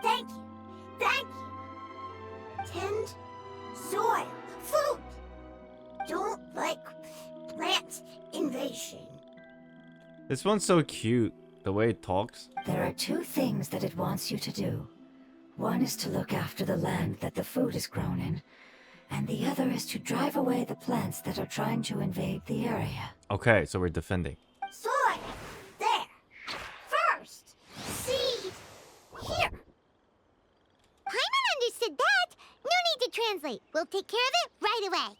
Thank you. Thank you. Tend soil. Food. Don't like plant invasion. This one's so cute. The way it talks. There are two things that it wants you to do. One is to look after the land that the food is grown in, and the other is to drive away the plants that are trying to invade the area. Okay, so we're defending. Soil. There. First. Seed. Here. translate. We'll take care of it right away.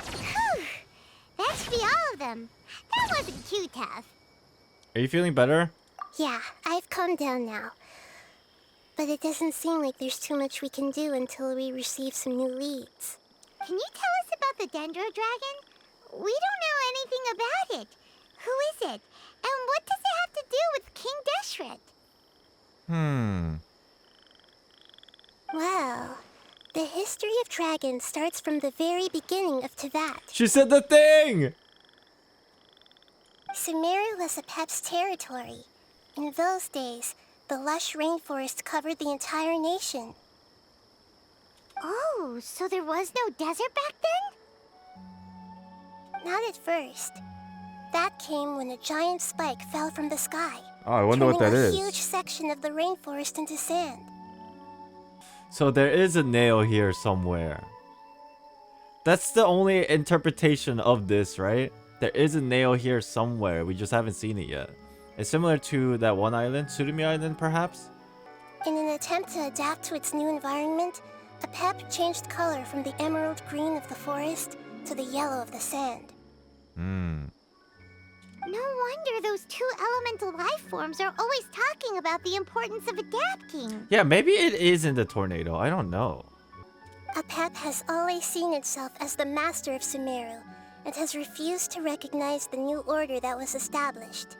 Whew. That should be all of them. That wasn't too tough. Are you feeling better? Yeah, I've calmed down now. But it doesn't seem like there's too much we can do until we receive some new leads. Can you tell us about the Dendro dragon? We don't know anything about it. Who is it? And what does it have to do with King Deshret? Well, the history of dragons starts from the very beginning of Tevat. She said the thing! Sumeru was Apep's territory. In those days, the lush rainforest covered the entire nation. Oh, so there was no desert back then? Not at first. That came when a giant spike fell from the sky, Oh, I wonder what that turning is. a huge section of the rainforest into sand. So there is a nail here somewhere. That's the only interpretation of this, right? There is a nail here somewhere. We just haven't seen it yet. It's similar to that one island, Surumi Island, perhaps? In an attempt to adapt to its new environment, Apep changed color from the emerald green of the forest to the yellow of the sand. No wonder those two elemental life forms are always talking about the importance of adapting. Yeah, maybe it is in the tornado. I don't know. Apep has always seen itself as the master of Sumeru, and has refused to recognize the new order that was established.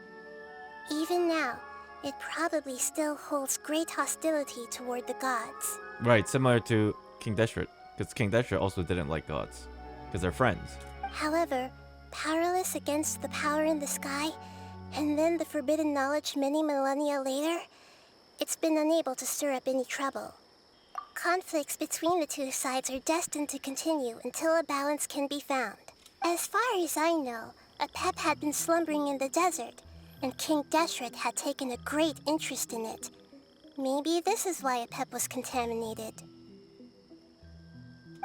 Even now, it probably still holds great hostility toward the gods. Right, similar to King Deshret. Because King Deshret also didn't like gods. Because they're friends. However, powerless against the power in the sky, and then the forbidden knowledge many millennia later, it's been unable to stir up any trouble. Conflicts between the two sides are destined to continue until a balance can be found. As far as I know, Apep had been slumbering in the desert, and King Deshret had taken a great interest in it. Maybe this is why Apep was contaminated.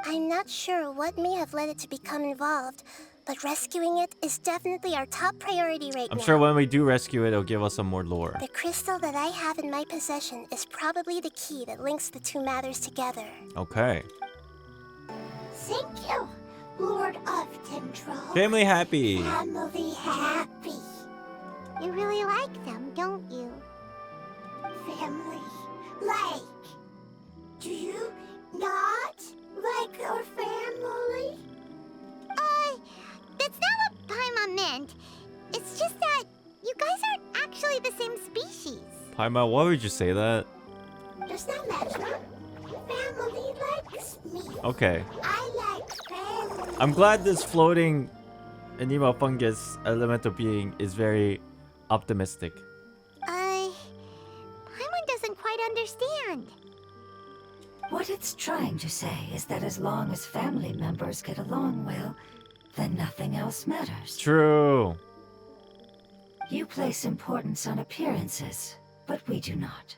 I'm not sure what may have led it to become involved, but rescuing it is definitely our top priority right now. I'm sure when we do rescue it, it'll give us some more lore. The crystal that I have in my possession is probably the key that links the two matters together. Okay. Thank you, Lord of Dendro. Family happy. Family happy. You really like them, don't you? Family. Like. Do you not like our family? That's not what Paimon meant. It's just that you guys aren't actually the same species. Paimon, why would you say that? Does not matter. Family likes me. Okay. I like family. I'm glad this floating anima fungus elemental being is very optimistic. Paimon doesn't quite understand. What it's trying to say is that as long as family members get along well, then nothing else matters. True. You place importance on appearances, but we do not.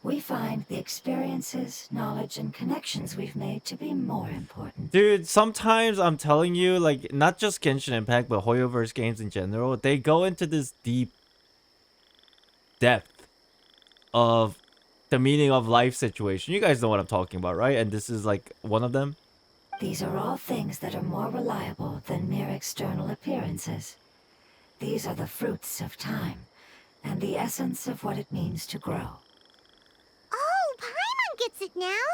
We find the experiences, knowledge, and connections we've made to be more important. Dude, sometimes I'm telling you, like, not just Genshin Impact, but Hoyoverse games in general, they go into this deep depth of the meaning of life situation. You guys know what I'm talking about, right? And this is like one of them. These are all things that are more reliable than mere external appearances. These are the fruits of time, and the essence of what it means to grow. Oh, Paimon gets it now.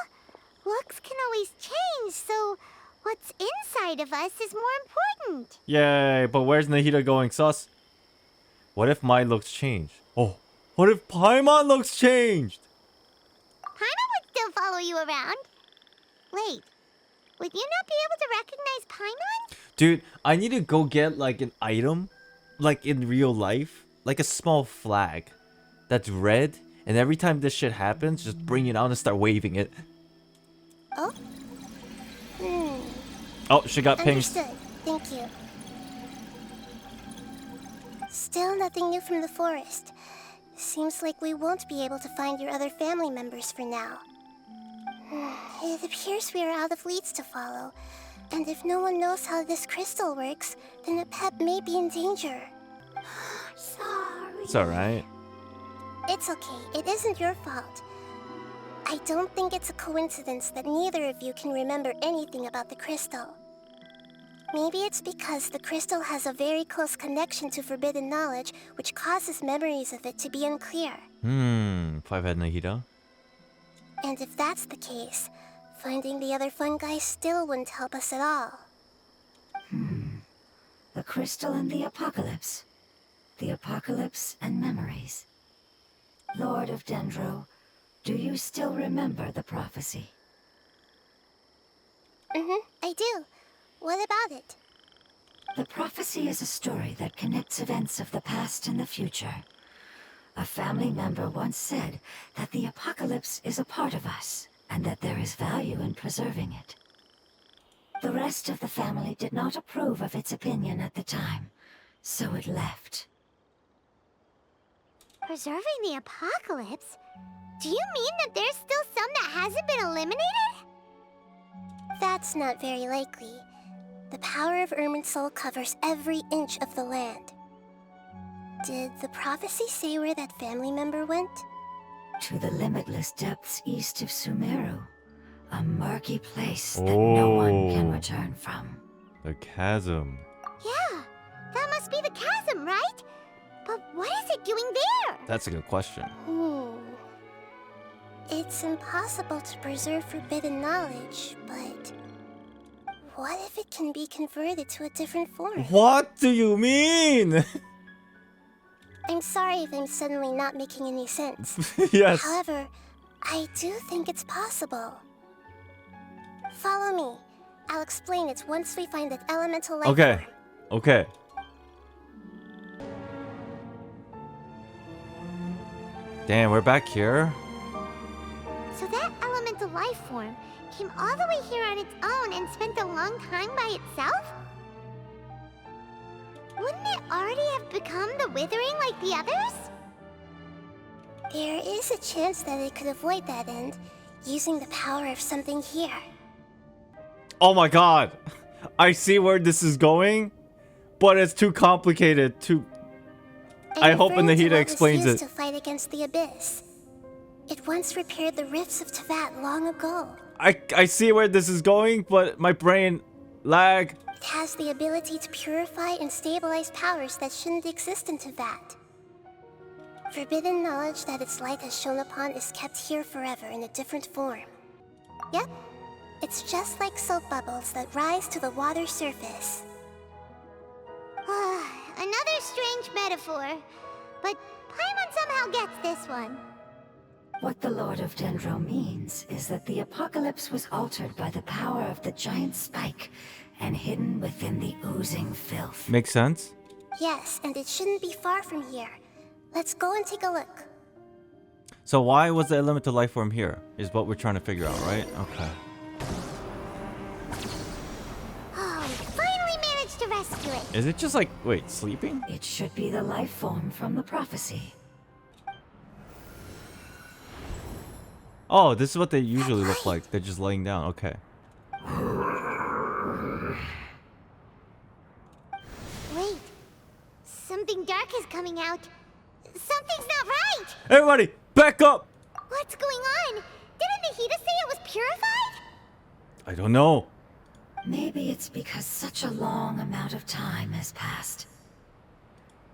Looks can always change, so what's inside of us is more important. Yay, but where's Nahida going, sus? What if my looks change? Oh, what if Paimon looks changed? Paimon would still follow you around. Wait, would you not be able to recognize Paimon? Dude, I need to go get like an item, like in real life, like a small flag that's red, and every time this shit happens, just bring it out and start waving it. Oh? Oh, she got pinged. Understood. Thank you. Still nothing new from the forest. Seems like we won't be able to find your other family members for now. It appears we are out of leads to follow. And if no one knows how this crystal works, then Apep may be in danger. Sorry. It's alright. It's okay. It isn't your fault. I don't think it's a coincidence that neither of you can remember anything about the crystal. Maybe it's because the crystal has a very close connection to forbidden knowledge, which causes memories of it to be unclear. Five-head Nahida. And if that's the case, finding the other fungi still wouldn't help us at all. The crystal and the apocalypse. The apocalypse and memories. Lord of Dendro, do you still remember the prophecy? I do. What about it? The prophecy is a story that connects events of the past and the future. A family member once said that the apocalypse is a part of us, and that there is value in preserving it. The rest of the family did not approve of its opinion at the time, so it left. Preserving the apocalypse? Do you mean that there's still some that hasn't been eliminated? That's not very likely. The power of Irminsul covers every inch of the land. Did the prophecy say where that family member went? To the limitless depths east of Sumeru. A murky place that no one can return from. The chasm. Yeah, that must be the chasm, right? But what is it doing there? That's a good question. It's impossible to preserve forbidden knowledge, but what if it can be converted to a different form? What do you mean? I'm sorry if I'm suddenly not making any sense. Yes. However, I do think it's possible. Follow me. I'll explain it once we find that elemental life Okay. form. Okay. Damn, we're back here. So that elemental life form came all the way here on its own and spent a long time by itself? Wouldn't it already have become the withering like the others? There is a chance that it could avoid that end, using the power of something here. Oh my god. I see where this is going, but it's too complicated to... I hope Nahida explains it. To fight against the abyss. It once repaired the rifts of Tevat long ago. I see where this is going, but my brain lag. It has the ability to purify and stabilize powers that shouldn't exist in Tevat. Forbidden knowledge that its light has shone upon is kept here forever in a different form. Yep, it's just like soap bubbles that rise to the water surface. Another strange metaphor, but Paimon somehow gets this one. What the Lord of Dendro means is that the apocalypse was altered by the power of the giant spike and hidden within the oozing filth. Makes sense? Yes, and it shouldn't be far from here. Let's go and take a look. So why was the elemental life form here? Is what we're trying to figure out, right? Okay. Oh, we finally managed to rescue it. Is it just like, wait, sleeping? It should be the life form from the prophecy. Oh, this is what they usually look like. They're just laying down. Okay. Wait, something dark is coming out. Something's not right! Everybody, back up! What's going on? Didn't Nahida say it was purified? I don't know. Maybe it's because such a long amount of time has passed.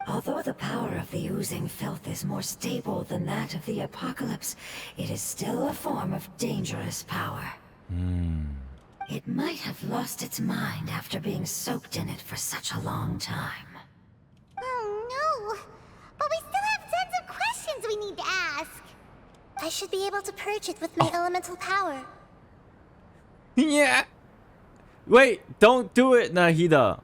Although the power of the oozing filth is more stable than that of the apocalypse, it is still a form of dangerous power. It might have lost its mind after being soaked in it for such a long time. Oh no! But we still have tons of questions we need to ask. I should be able to purge it with my elemental power. Yeah. Wait, don't do it, Nahida.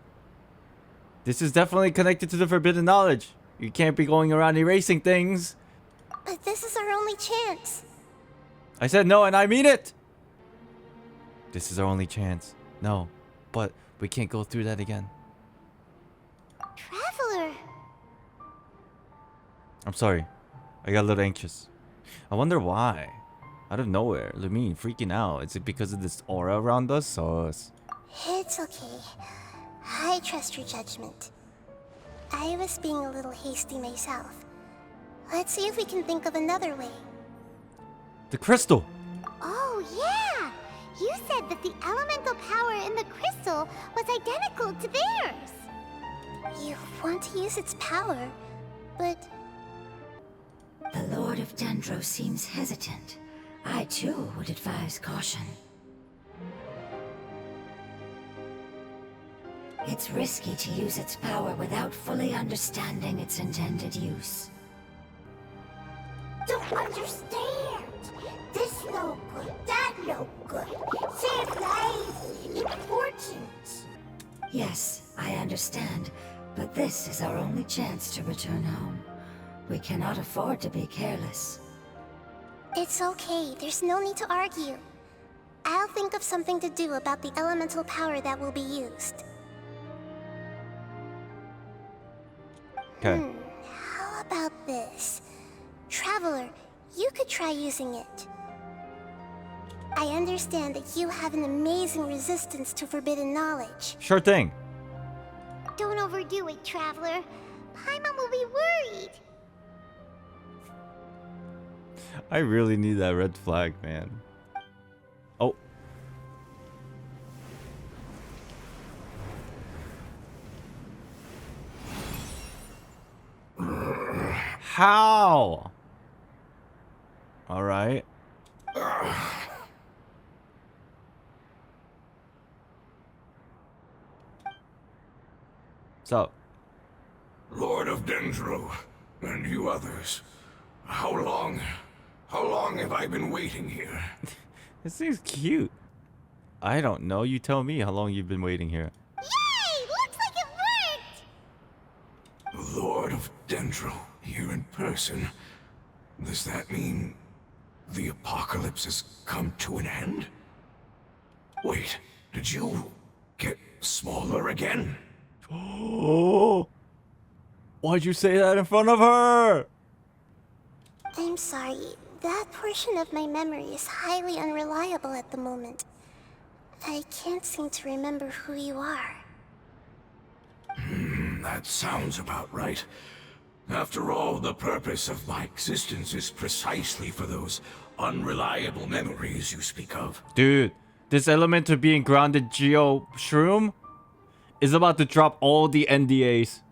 This is definitely connected to the forbidden knowledge. You can't be going around erasing things. But this is our only chance. I said no, and I mean it. This is our only chance. No, but we can't go through that again. Traveler. I'm sorry. I got a little anxious. I wonder why. Out of nowhere, Lumine freaking out. Is it because of this aura around us? Sus. It's okay. I trust your judgment. I was being a little hasty myself. Let's see if we can think of another way. The crystal. yeah! You said that the elemental power in the crystal was identical to theirs. You want to use its power, but The Lord of Dendro seems hesitant. I too would advise caution. It's risky to use its power without fully understanding its intended use. Don't understand. This no good, that no good. Save lives, important. Yes, I understand, but this is our only chance to return home. We cannot afford to be careless. it's okay. There's no need to argue. I'll think of something to do about the elemental power that will be used. Okay. How about this? Traveler, you could try using it. I understand that you have an amazing resistance to forbidden knowledge. Sure thing. Don't overdo it, Traveler. Paimon will be worried. I really need that red flag, man. Oh. How? All right. So, Lord of Dendro, and you others, how long have I been waiting here? this thing's cute. I don't know. You tell me how long you've been waiting here. Yay! Looks like it worked! Lord of Dendro, here in person. Does that mean the apocalypse has come to an end? Wait, did you get smaller again? Oh! Why'd you say that in front of her? I'm sorry. That portion of my memory is highly unreliable at the moment. I can't seem to remember who you are. That sounds about right. After all, the purpose of my existence is precisely for those unreliable memories you speak of. Dude, this element of being grounded Geo Shroom is about to drop all the NDAs.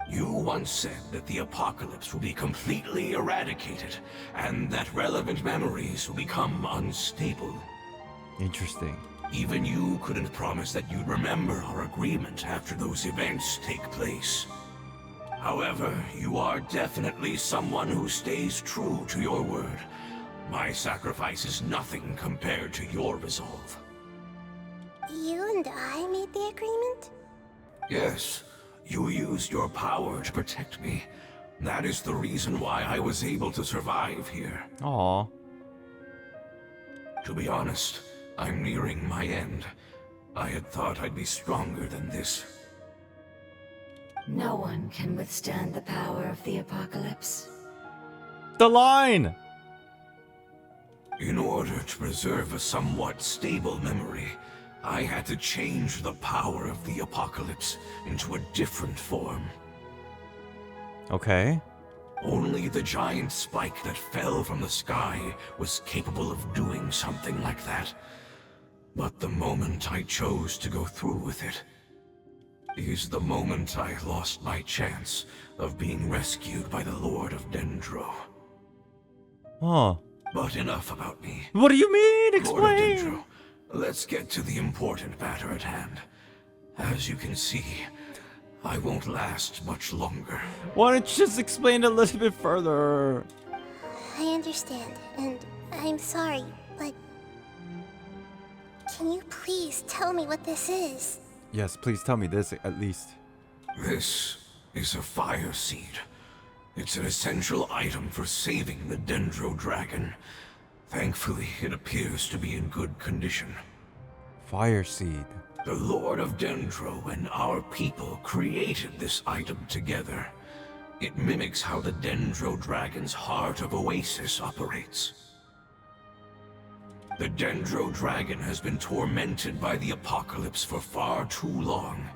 You once said that the apocalypse will be completely eradicated, and that relevant memories will become unstable. Interesting. Even you couldn't promise that you'd remember our agreement after those events take place. However, you are definitely someone who stays true to your word. My sacrifice is nothing compared to your resolve. You and I made the agreement? Yes, you used your power to protect me. That is the reason why I was able to survive here. Aw. To be honest, I'm nearing my end. I had thought I'd be stronger than this. No one can withstand the power of the apocalypse. The line! In order to preserve a somewhat stable memory, I had to change the power of the apocalypse into a different form. Okay. Only the giant spike that fell from the sky was capable of doing something like that. But the moment I chose to go through with it is the moment I lost my chance of being rescued by the Lord of Dendro. Oh. But enough about me. What do you mean? Lord of Explain! Dendro, let's get to the important matter at hand. As you can see, I won't last much longer. Why don't you just explain a little bit further? I understand, and I'm sorry, but... Can you please tell me what this is? Yes, please tell me this at least. This is a fire seed. It's an essential item for saving the Dendro dragon. Thankfully, it appears to be in good condition. Fire seed. The Lord of Dendro and our people created this item together. It mimics how the Dendro dragon's heart of Oasis operates. The Dendro dragon has been tormented by the apocalypse for far too long.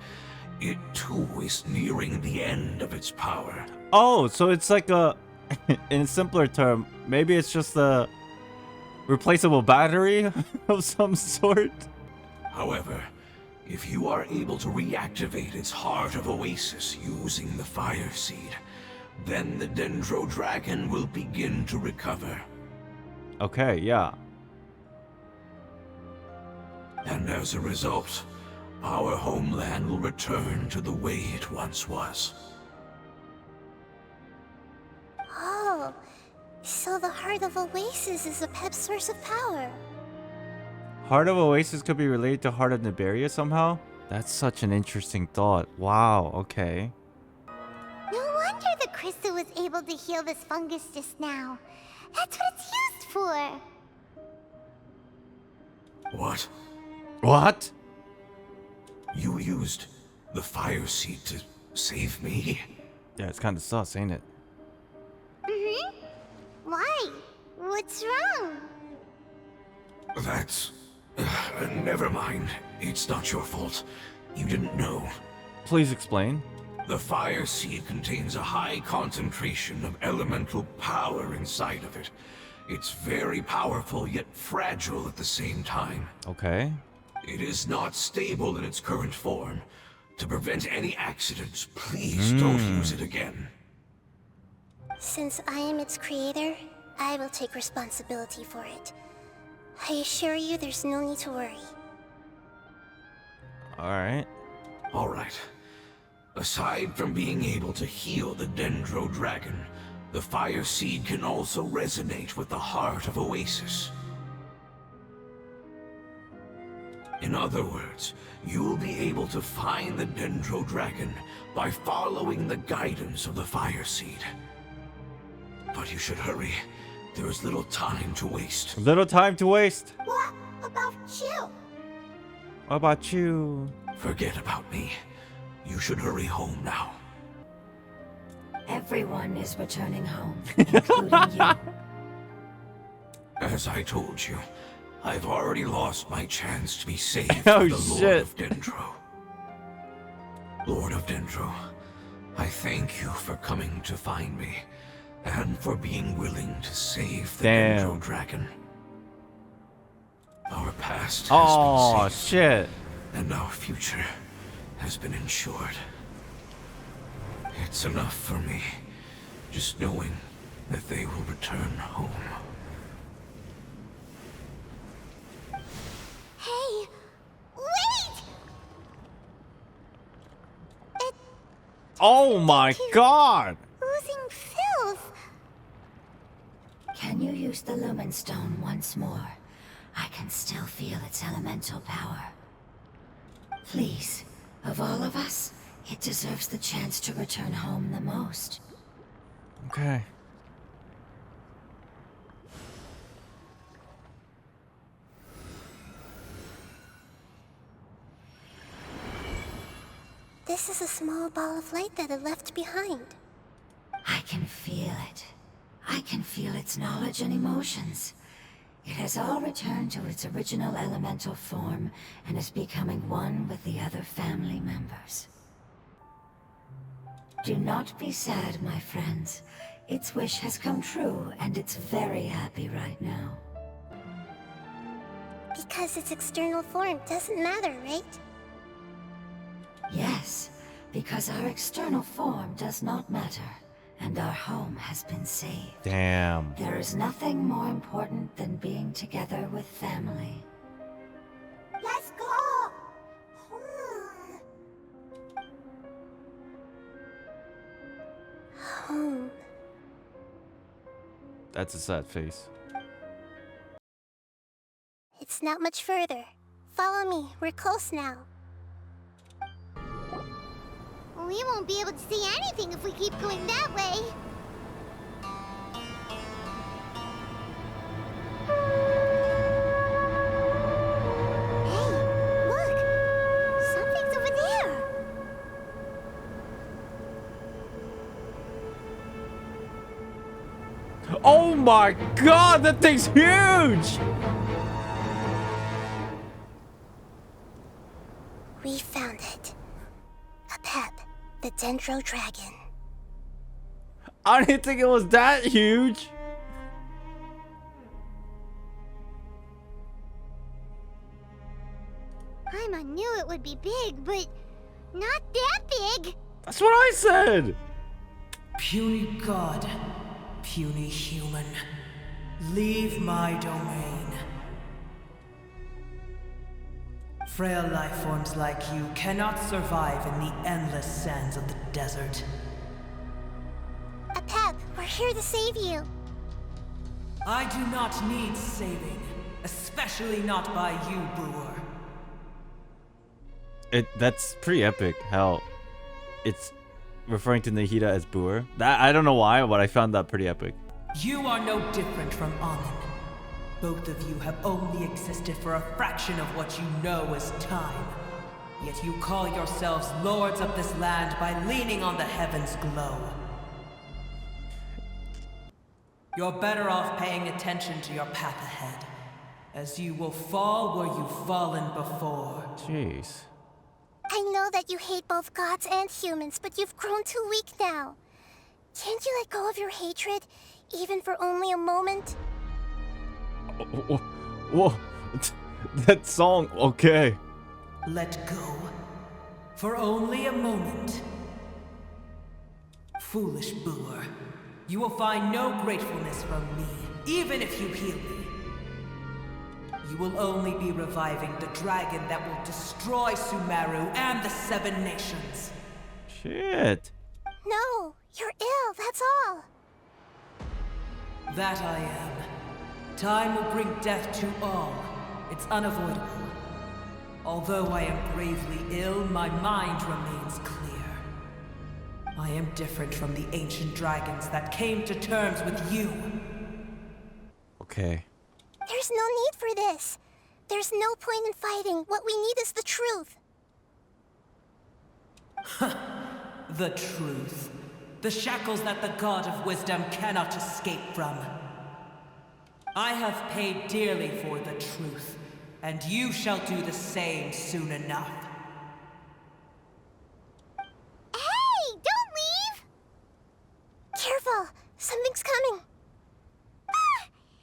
It too is nearing the end of its power. Oh, so it's like a... in a simpler term, maybe it's just a replaceable battery of some sort? However, if you are able to reactivate its heart of Oasis using the fire seed, then the Dendro dragon will begin to recover. Okay, yeah. And as a result, our homeland will return to the way it once was. Oh, so the heart of Oasis is Apep's source of power. Heart of Oasis could be related to Heart of Niberia somehow? That's such an interesting thought. Wow, okay. No wonder the crystal was able to heal this fungus just now. That's what it's used for. What? What? You used the fire seed to save me? Yeah, it's kind of sus, ain't it? Mm-hmm. Why? What's wrong? That's... never mind. It's not your fault. You didn't know. Please explain. The fire seed contains a high concentration of elemental power inside of it. It's very powerful, yet fragile at the same time. Okay. It is not stable in its current form. To prevent any accidents, please don't use it again. Since I am its creator, I will take responsibility for it. I assure you there's no need to worry. Alright. Alright. Aside from being able to heal the Dendro dragon, the fire seed can also resonate with the heart of Oasis. In other words, you'll be able to find the Dendro dragon by following the guidance of the fire seed. But you should hurry. There is little time to waste. Little time to waste. What about you? What about you? Forget about me. You should hurry home now. Everyone is returning home, including you. As I told you, I've already lost my chance to be saved Oh, by the Lord shit. of Dendro. Lord of Dendro, I thank you for coming to find me, and for being willing to save the Damn. Dendro dragon. Our past has Oh, been saved, shit. and our future has been ensured. It's enough for me, just knowing that they will return home. Hey, wait! It Oh my god. oozing filth. Can you use the Lumen Stone once more? I can still feel its elemental power. Please, of all of us, it deserves the chance to return home the most. Okay. This is a small ball of light that it left behind. I can feel it. I can feel its knowledge and emotions. It has all returned to its original elemental form and is becoming one with the other family members. Do not be sad, my friends. Its wish has come true, and it's very happy right now. Because its external form doesn't matter, right? Yes, because our external form does not matter, and our home has been saved. Damn. There is nothing more important than being together with family. Let's go. Home. That's a sad face. It's not much further. Follow me. We're close now. We won't be able to see anything if we keep going that way. Hey, look! Something's over there! Oh my god, that thing's huge! We found it. Apep, the Dendro dragon. I didn't think it was that huge. Paimon knew it would be big, but not that big. That's what I said! Puny god, puny human, leave my domain. Frail life forms like you cannot survive in the endless sands of the desert. Apep, we're here to save you. I do not need saving, especially not by you, Brewer. That's pretty epic how it's referring to Nahida as Boer. I don't know why, but I found that pretty epic. You are no different from Amun. Both of you have only existed for a fraction of what you know as time. Yet you call yourselves lords of this land by leaning on the heavens' glow. You're better off paying attention to your path ahead, as you will fall where you've fallen before. Jeez. I know that you hate both gods and humans, but you've grown too weak now. Can't you let go of your hatred, even for only a moment? Whoa. That song, okay. Let go. For only a moment. Foolish Boer. You will find no gratefulness from me, even if you heal me. You will only be reviving the dragon that will destroy Sumeru and the 7 nations. Shit. No, you're ill, that's all. That I am. Time will bring death to all. It's unavoidable. Although I am gravely ill, my mind remains clear. I am different from the ancient dragons that came to terms with you. Okay. There's no need for this. There's no point in fighting. What we need is the truth. The truth. The shackles that the God of Wisdom cannot escape from. I have paid dearly for the truth, and you shall do the same soon enough. Hey, don't leave! Careful, something's coming.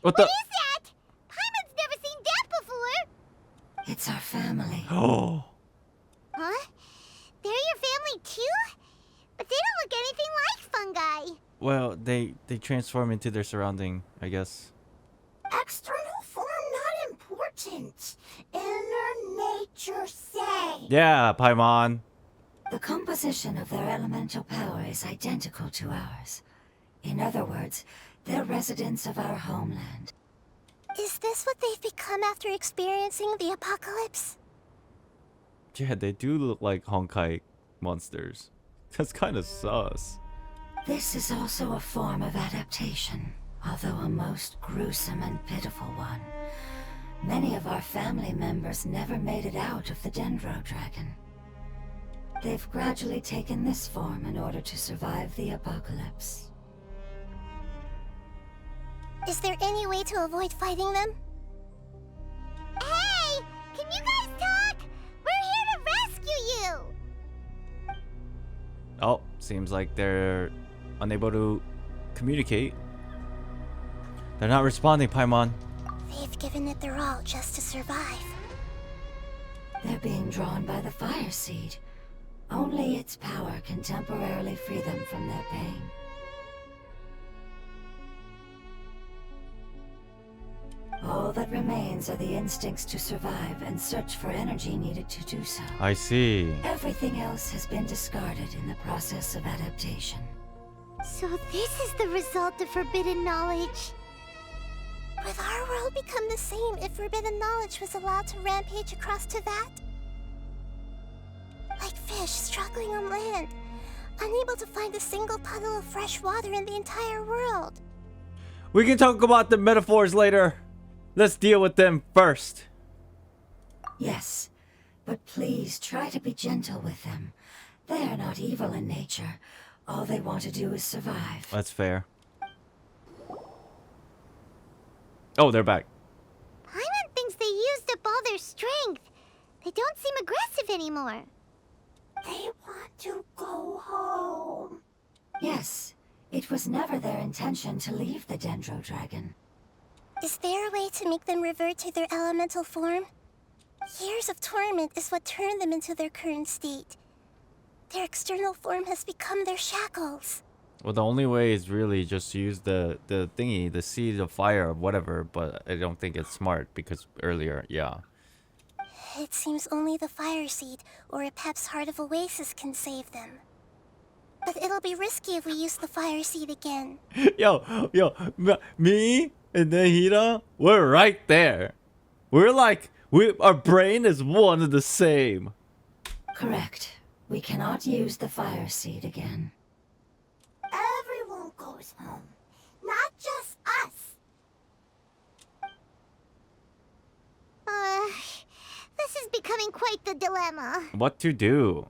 What the? What is that? Paimon's never seen that before. It's our family. Oh. Huh? They're your family too? But they don't look anything like fungi. Well, they transform into their surrounding, I guess. External form not important. Inner nature say. Yeah, Paimon. The composition of their elemental power is identical to ours. In other words, they're residents of our homeland. Is this what they've become after experiencing the apocalypse? Yeah, they do look like Honkai monsters. That's kind of sus. This is also a form of adaptation, although a most gruesome and pitiful one. Many of our family members never made it out of the Dendro dragon. They've gradually taken this form in order to survive the apocalypse. Is there any way to avoid fighting them? Hey! Can you guys talk? We're here to rescue you! Oh, seems like they're unable to communicate. They're not responding, Paimon. They've given it their all just to survive. They're being drawn by the fire seed. Only its power can temporarily free them from their pain. All that remains are the instincts to survive and search for energy needed to do so. I see. Everything else has been discarded in the process of adaptation. So this is the result of forbidden knowledge. Would our world become the same if forbidden knowledge was allowed to rampage across to that? Like fish struggling on land, unable to find a single puddle of fresh water in the entire world. We can talk about the metaphors later. Let's deal with them first. Yes, but please try to be gentle with them. They are not evil in nature. All they want to do is survive. That's fair. Oh, they're back. Paimon thinks they used up all their strength. They don't seem aggressive anymore. They want to go home. Yes, it was never their intention to leave the Dendro dragon. Is there a way to make them revert to their elemental form? Years of torment is what turned them into their current state. Their external form has become their shackles. Well, the only way is really just to use the thingy, the seed of fire or whatever, but I don't think it's smart because earlier, yeah. It seems only the fire seed or Apep's Heart of Oasis can save them. But it'll be risky if we use the fire seed again. Yo, me and Nahida, we're right there. We're like, our brain is one and the same. Correct. We cannot use the fire seed again. Everyone goes home, not just us. This is becoming quite the dilemma. What to do?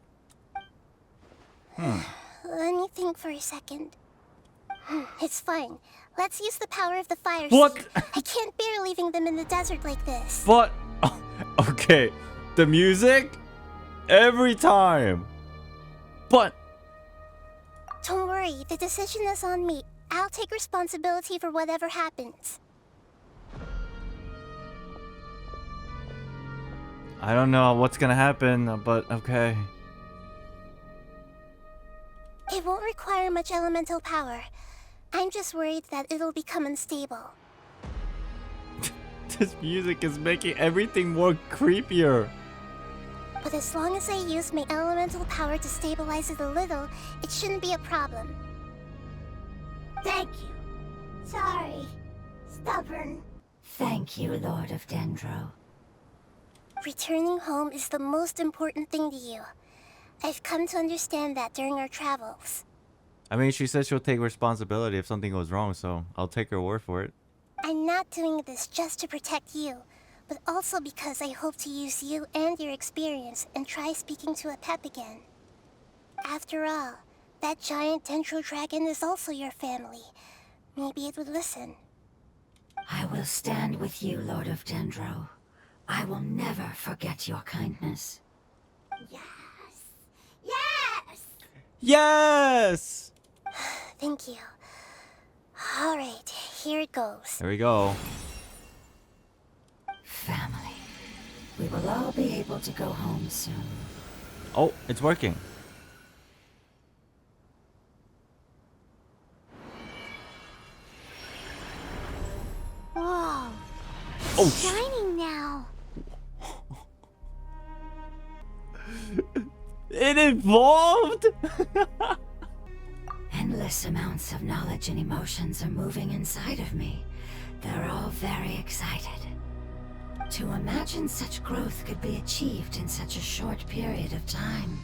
Let me think for a second. It's fine. Let's use the power of the fire What? seed. I can't bear leaving them in the desert like this. But okay, the music every time. But Don't worry, the decision is on me. I'll take responsibility for whatever happens. I don't know what's gonna happen, but okay. It won't require much elemental power. I'm just worried that it'll become unstable. This music is making everything more creepier. But as long as I use my elemental power to stabilize it a little, it shouldn't be a problem. Thank you. Sorry. Stubborn. Thank you, Lord of Dendro. Returning home is the most important thing to you. I've come to understand that during our travels. I mean, she said she'll take responsibility if something goes wrong, so I'll take her word for it. I'm not doing this just to protect you, but also because I hope to use you and your experience and try speaking to Apep again. After all, that giant Dendro dragon is also your family. Maybe it would listen. I will stand with you, Lord of Dendro. I will never forget your kindness. Yes. Yes! Yes! Thank you. Alright, here it goes. There we go. Family. We will all be able to go home soon. Oh, it's working. Whoa. Oh, Shining now. it evolved! Endless amounts of knowledge and emotions are moving inside of me. They're all very excited. To imagine such growth could be achieved in such a short period of time.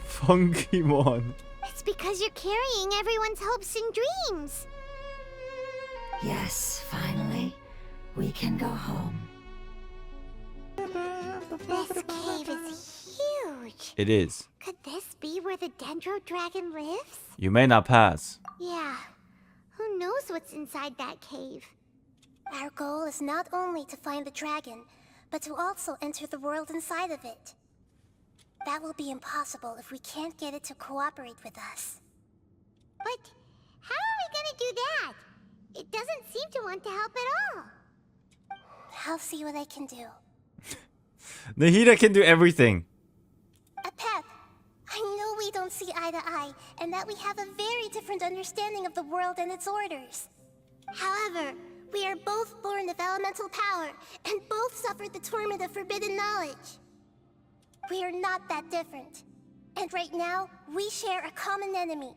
Fungimon. It's because you're carrying everyone's hopes and dreams. Yes, finally, we can go home. This cave is huge. It is. Could this be where the Dendro dragon lives? You may not pass. Yeah. Who knows what's inside that cave? Our goal is not only to find the dragon, but to also enter the world inside of it. That will be impossible if we can't get it to cooperate with us. But how are we gonna do that? It doesn't seem to want to help at all. I'll see what I can do. Nahida can do everything. Apep, I know we don't see eye to eye, and that we have a very different understanding of the world and its orders. However, we are both born of elemental power, and both suffered the torment of forbidden knowledge. We are not that different. And right now, we share a common enemy.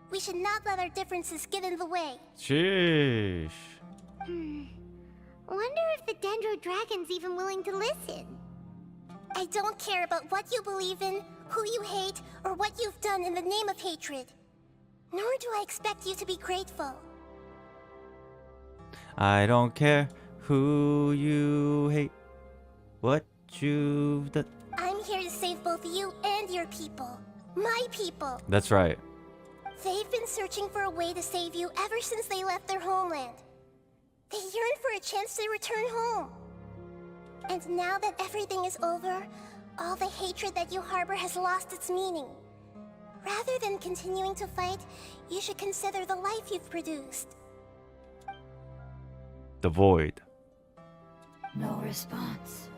We should not let our differences get in the way. Sheesh. Wonder if the Dendro dragon's even willing to listen. I don't care about what you believe in, who you hate, or what you've done in the name of hatred. Nor do I expect you to be grateful. I don't care who you hate, what you've done. I'm here to save both you and your people. My people. That's right. They've been searching for a way to save you ever since they left their homeland. They yearn for a chance to return home. And now that everything is over, all the hatred that you harbor has lost its meaning. Rather than continuing to fight, you should consider the life you've produced. The void. No response.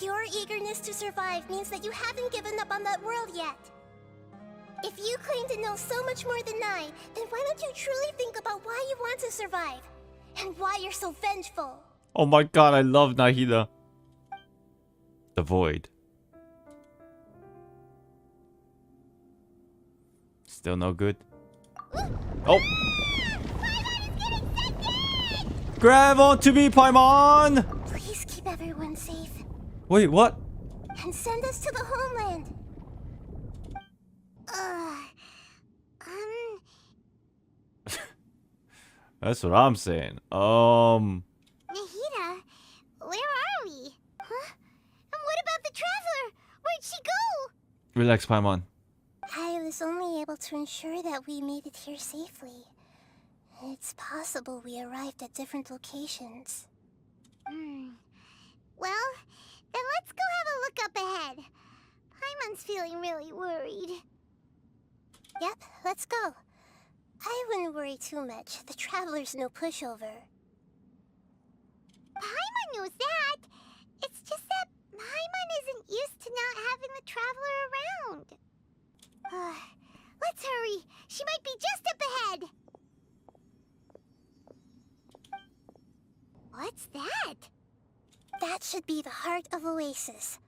Your eagerness to survive means that you haven't given up on that world yet. If you claim to know so much more than I, then why don't you truly think about why you want to survive? And why you're so vengeful? Oh my god, I love Nahida. The void. Still no good. Oh! Grab onto me, Paimon! Please keep everyone safe. Wait, what? And send us to the homeland. That's what I'm saying. Nahida, where are we? Huh? And what about the traveler? Where'd she go? Relax, Paimon. I was only able to ensure that we made it here safely. It's possible we arrived at different locations. Well, then let's go have a look up ahead. Paimon's feeling really worried. Yep, let's go. I wouldn't worry too much. The traveler's no pushover. Paimon knows that. It's just that Paimon isn't used to not having the traveler around. Let's hurry. She might be just up ahead. What's that? That should be the heart of Oasis.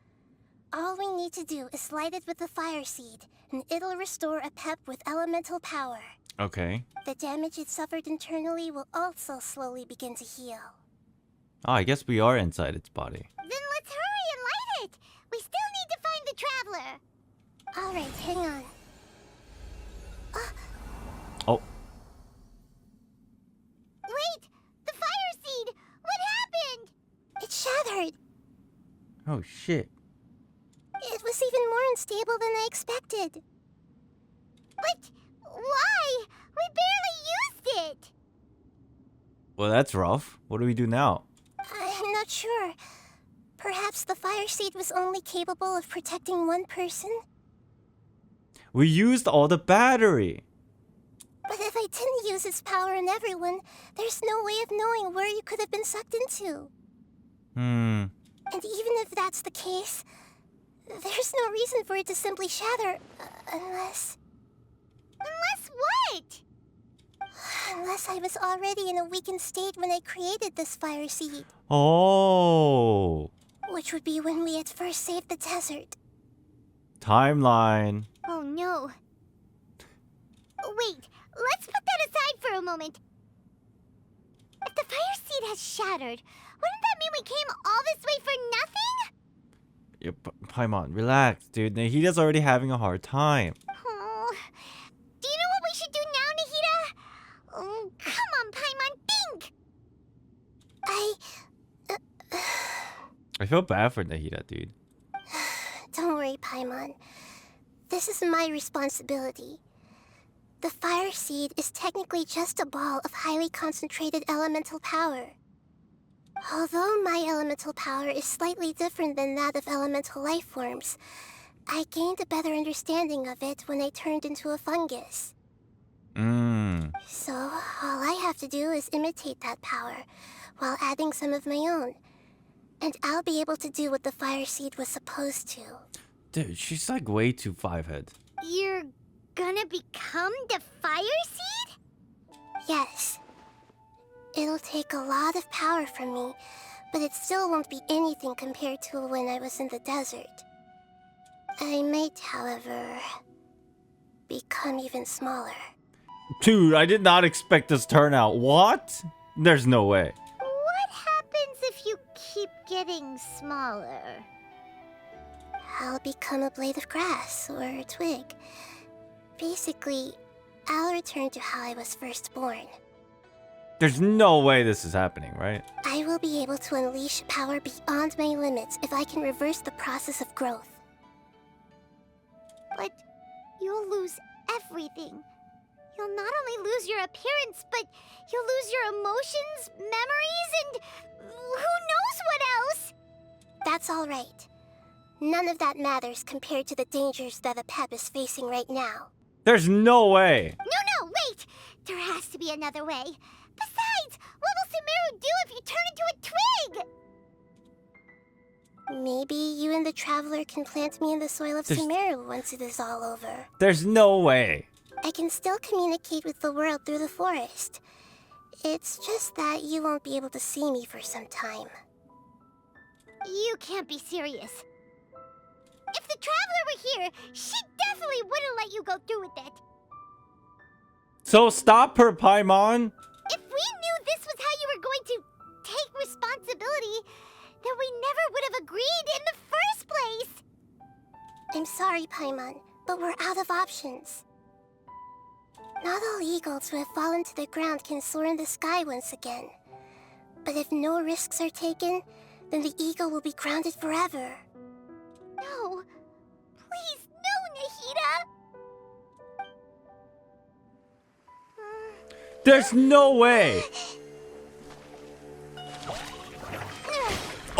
All we need to do is light it with the fire seed, and it'll restore Apep with elemental power. Okay. The damage it suffered internally will also slowly begin to heal. Oh, I guess we are inside its body. Then let's hurry and light it. We still need to find the traveler. Alright, hang on. Oh. Wait! The fire seed! What happened? It shattered! Oh, shit. It was even more unstable than I expected. But why? We barely used it! Well, that's rough. What do we do now? I'm not sure. Perhaps the fire seed was only capable of protecting one person? We used all the battery. But if I didn't use its power on everyone, there's no way of knowing where you could have been sucked into. And even if that's the case, there's no reason for it to simply shatter, unless... Unless what? Unless I was already in a weakened state when I created this fire seed. Oh. Which would be when we had first saved the desert. Timeline. Oh no. Wait, let's put that aside for a moment. If the fire seed has shattered, wouldn't that mean we came all this way for nothing? Yeah, Paimon, relax, dude. Nahida's already having a hard time. Oh. Do you know what we should do now, Nahida? Oh, come on, Paimon, think! I feel bad for Nahida, dude. Don't worry, Paimon. This is my responsibility. The fire seed is technically just a ball of highly concentrated elemental power. Although my elemental power is slightly different than that of elemental life forms, I gained a better understanding of it when I turned into a fungus. So, all I have to do is imitate that power, while adding some of my own. And I'll be able to do what the fire seed was supposed to. Dude, she's like way too five-head. You're gonna become the fire seed? Yes. It'll take a lot of power from me, but it still won't be anything compared to when I was in the desert. I might, however, become even smaller. Dude, I did not expect this turnout. What? There's no way. What happens if you keep getting smaller? I'll become a blade of grass or a twig. Basically, I'll return to how I was first born. There's no way this is happening, right? I will be able to unleash power beyond my limits if I can reverse the process of growth. But you'll lose everything. You'll not only lose your appearance, but you'll lose your emotions, memories, and who knows what else? That's all right. None of that matters compared to the dangers that Apep is facing right now. There's no way. No, wait! There has to be another way. Besides, what will Sumeru do if you turn into a twig? Maybe you and the Traveler can plant me in the soil of Sumeru once it is all over. There's no way. I can still communicate with the world through the forest. It's just that you won't be able to see me for some time. You can't be serious. If the Traveler were here, she definitely wouldn't let you go through with it. So stop her, Paimon. If we knew this was how you were going to take responsibility, then we never would have agreed in the first place. I'm sorry, Paimon, but we're out of options. Not all eagles who have fallen to the ground can soar in the sky once again. But if no risks are taken, then the eagle will be grounded forever. No. Please, no, Nahida! There's no way.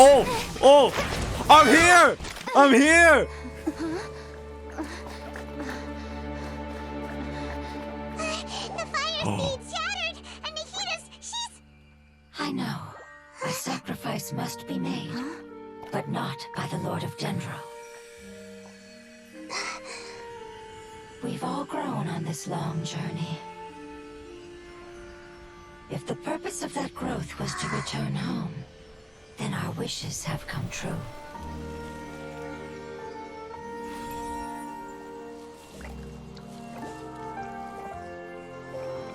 Oh, I'm here. I'm here. The fire seed shattered, and she's... I know. A sacrifice must be made, but not by the Lord of Dendro. We've all grown on this long journey. If the purpose of that growth was to return home, then our wishes have come true.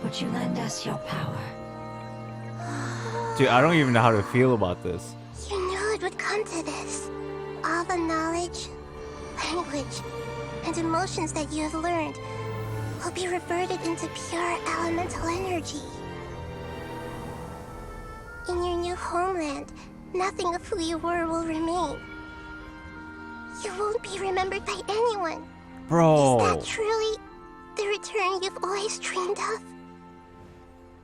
Would you lend us your power? Dude, I don't even know how to feel about this. You knew it would come to this. All the knowledge, language, and emotions that you have learned will be reverted into pure elemental energy. In your new homeland, nothing of who you were will remain. You won't be remembered by anyone. Bro. Is that truly the return you've always dreamed of?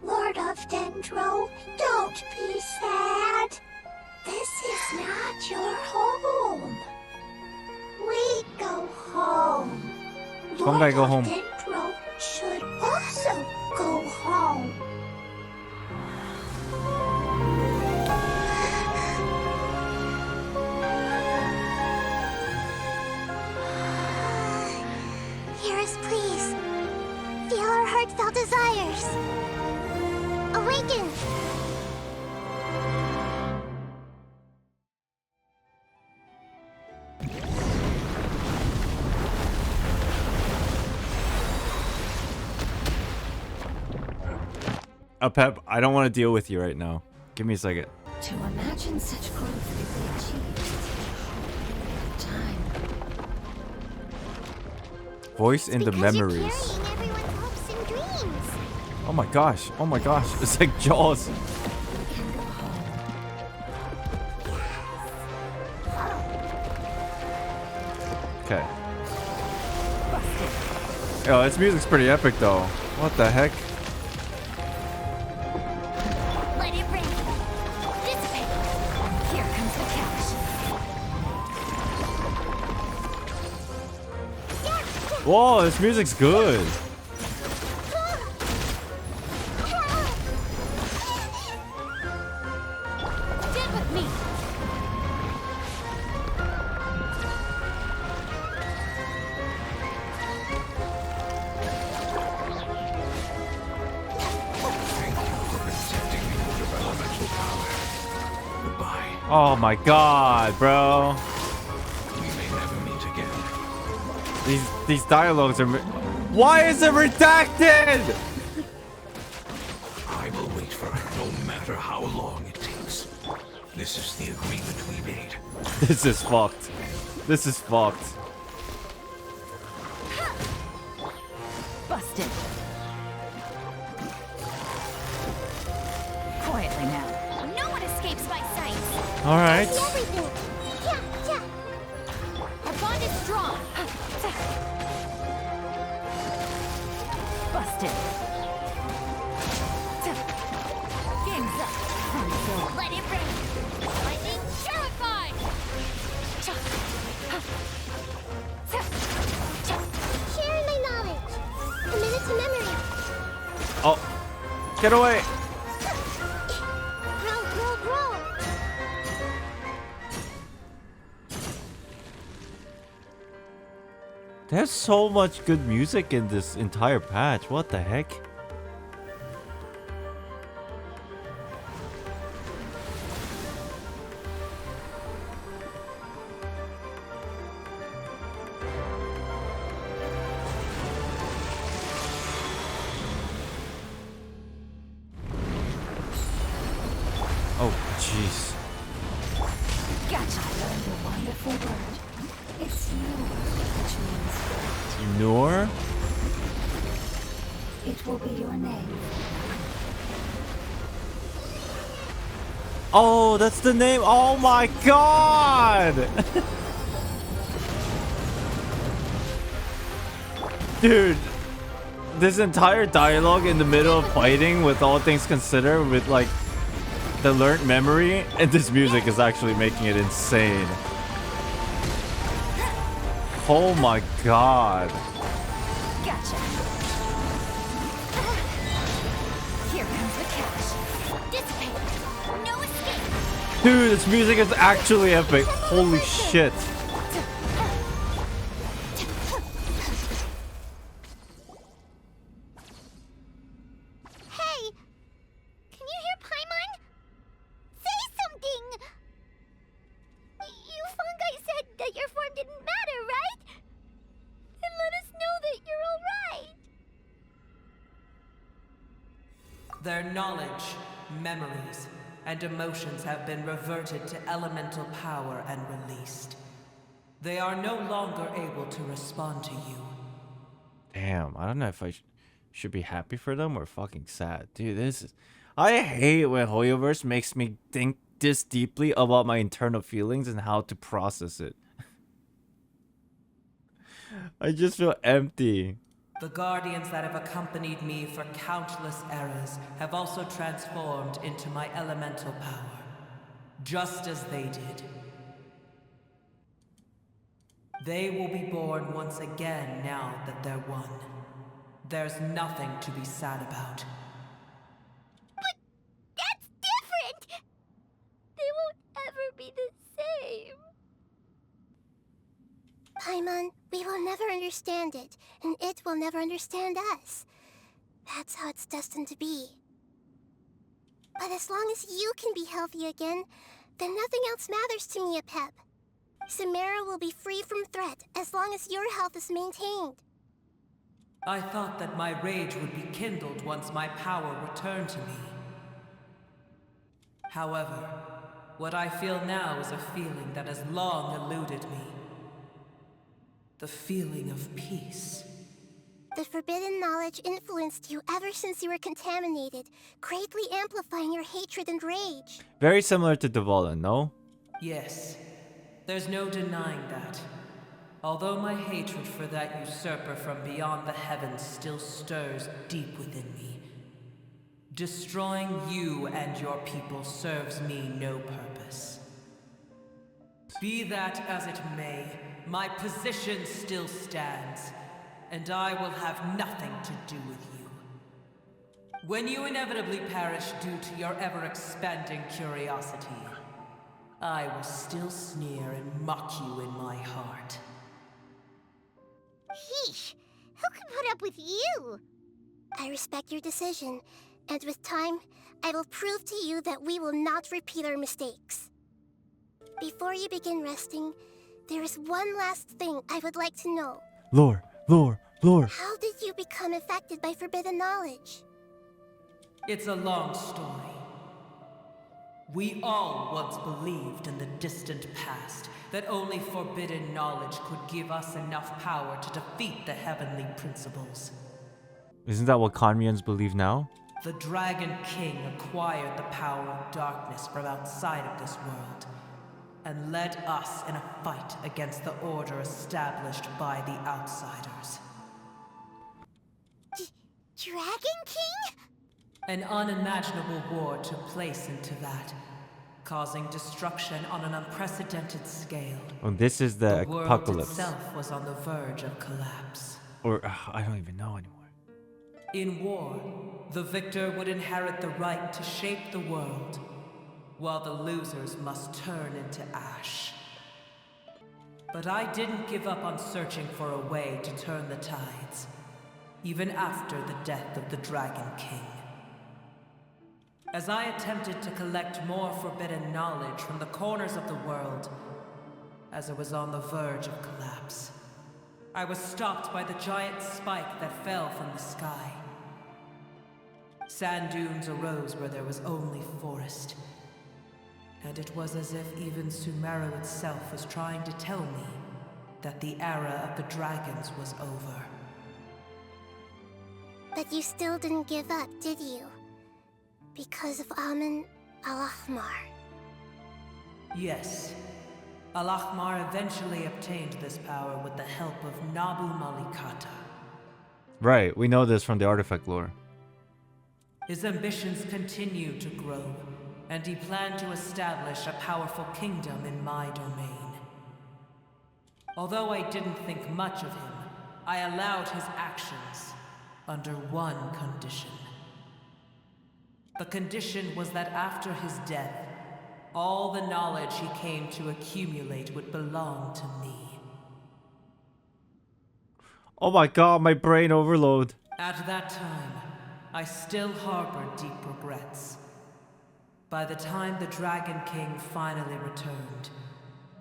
Lord of Dendro, don't be sad. This is not your home. We go home. Fungi go home. Dendro should also go home. Hear us, please. Feel our heartfelt desires. Awaken! Apep, I don't want to deal with you right now. Give me a second. To imagine such growth could be achieved in such a short time. Voice into Because you're memories. carrying everyone's hopes and dreams. Oh my gosh. Oh my gosh. It's like Jaws. We can go home. Okay. Yo, this music's pretty epic though. What the heck? Let it rain. Dissipate. Here comes the cash. Whoa, this music's good. Get with me. Thank you for protecting me with elemental power. Goodbye. Oh my god, bro. We may never meet again. These dialogues are... Why is it redacted? I will wait for it, no matter how long it takes. This is the agreement we made. This is fucked. This is fucked. Busted. Quietly now. No one escapes my sight. Alright. Everything. Yeah, yeah. Our bond is strong. Busted. Game's up. Let it rain. Lightning terrified. Sharing my knowledge. Committed to memory. Oh. Get away. Grow, grow, grow. There's so much good music in this entire patch. What the heck? Oh, jeez. Gotcha. I learned a wonderful word. It's Noor, which means friend. Noor? It will be your name. Oh, that's the name. Oh my god! Dude, this entire dialogue in the middle of fighting, with all things considered, with like the learned memory, and this music is actually making it insane. Oh my god. Gotcha. Here comes the cash. Dissipate. No escape. Dude, this music is actually epic. Holy shit. Hey, can you hear Paimon? Say something! You fungi said that your form didn't matter, right? And let us know that you're alright. Their knowledge, memories, and emotions have been reverted to elemental power and released. They are no longer able to respond to you. Damn, I don't know if I should be happy for them or fucking sad. Dude, this is... I hate when Hoyoverse makes me think this deeply about my internal feelings and how to process it. I just feel empty. The guardians that have accompanied me for countless eras have also transformed into my elemental power, just as they did. They will be born once again now that they're one. There's nothing to be sad about. But that's different! They won't ever be the same. Paimon, we will never understand it, and it will never understand us. That's how it's destined to be. But as long as you can be healthy again, then nothing else matters to me, Apep. Samara will be free from threat as long as your health is maintained. I thought that my rage would be kindled once my power returned to me. However, what I feel now is a feeling that has long eluded me. The feeling of peace. The forbidden knowledge influenced you ever since you were contaminated, greatly amplifying your hatred and rage. Very similar to Dvalin, no? Yes, there's no denying that. Although my hatred for that usurper from beyond the heavens still stirs deep within me, destroying you and your people serves me no purpose. Be that as it may, my position still stands, and I will have nothing to do with you. When you inevitably perish due to your ever-expanding curiosity, I will still sneer and mock you in my heart. Yeesh, who can put up with you? I respect your decision, and with time, I will prove to you that we will not repeat our mistakes. Before you begin resting, there is one last thing I would like to know. Lore. How did you become affected by forbidden knowledge? It's a long story. We all once believed in the distant past that only forbidden knowledge could give us enough power to defeat the heavenly principles. Isn't that what Conmians believe now? The Dragon King acquired the power of darkness from outside of this world, and led us in a fight against the order established by the outsiders. Dragon King? An unimaginable war took place into that, causing destruction on an unprecedented scale. Oh, this is the world apocalypse. itself was on the verge of collapse. Or, I don't even know anymore. In war, the victor would inherit the right to shape the world, while the losers must turn into ash. But I didn't give up on searching for a way to turn the tides, even after the death of the Dragon King. As I attempted to collect more forbidden knowledge from the corners of the world, as it was on the verge of collapse, I was stopped by the giant spike that fell from the sky. Sand dunes arose where there was only forest, and it was as if even Sumeru itself was trying to tell me that the era of the dragons was over. But you still didn't give up, did you? Because of Amun Al-Ahmar. Yes. Al-Ahmar eventually obtained this power with the help of Nabu Malikata. Right, we know this from the artifact lore. His ambitions continued to grow, and he planned to establish a powerful kingdom in my domain. Although I didn't think much of him, I allowed his actions under one condition. The condition was that after his death, all the knowledge he came to accumulate would belong to me. Oh my god, my brain overload. At that time, I still harbored deep regrets. By the time the Dragon King finally returned,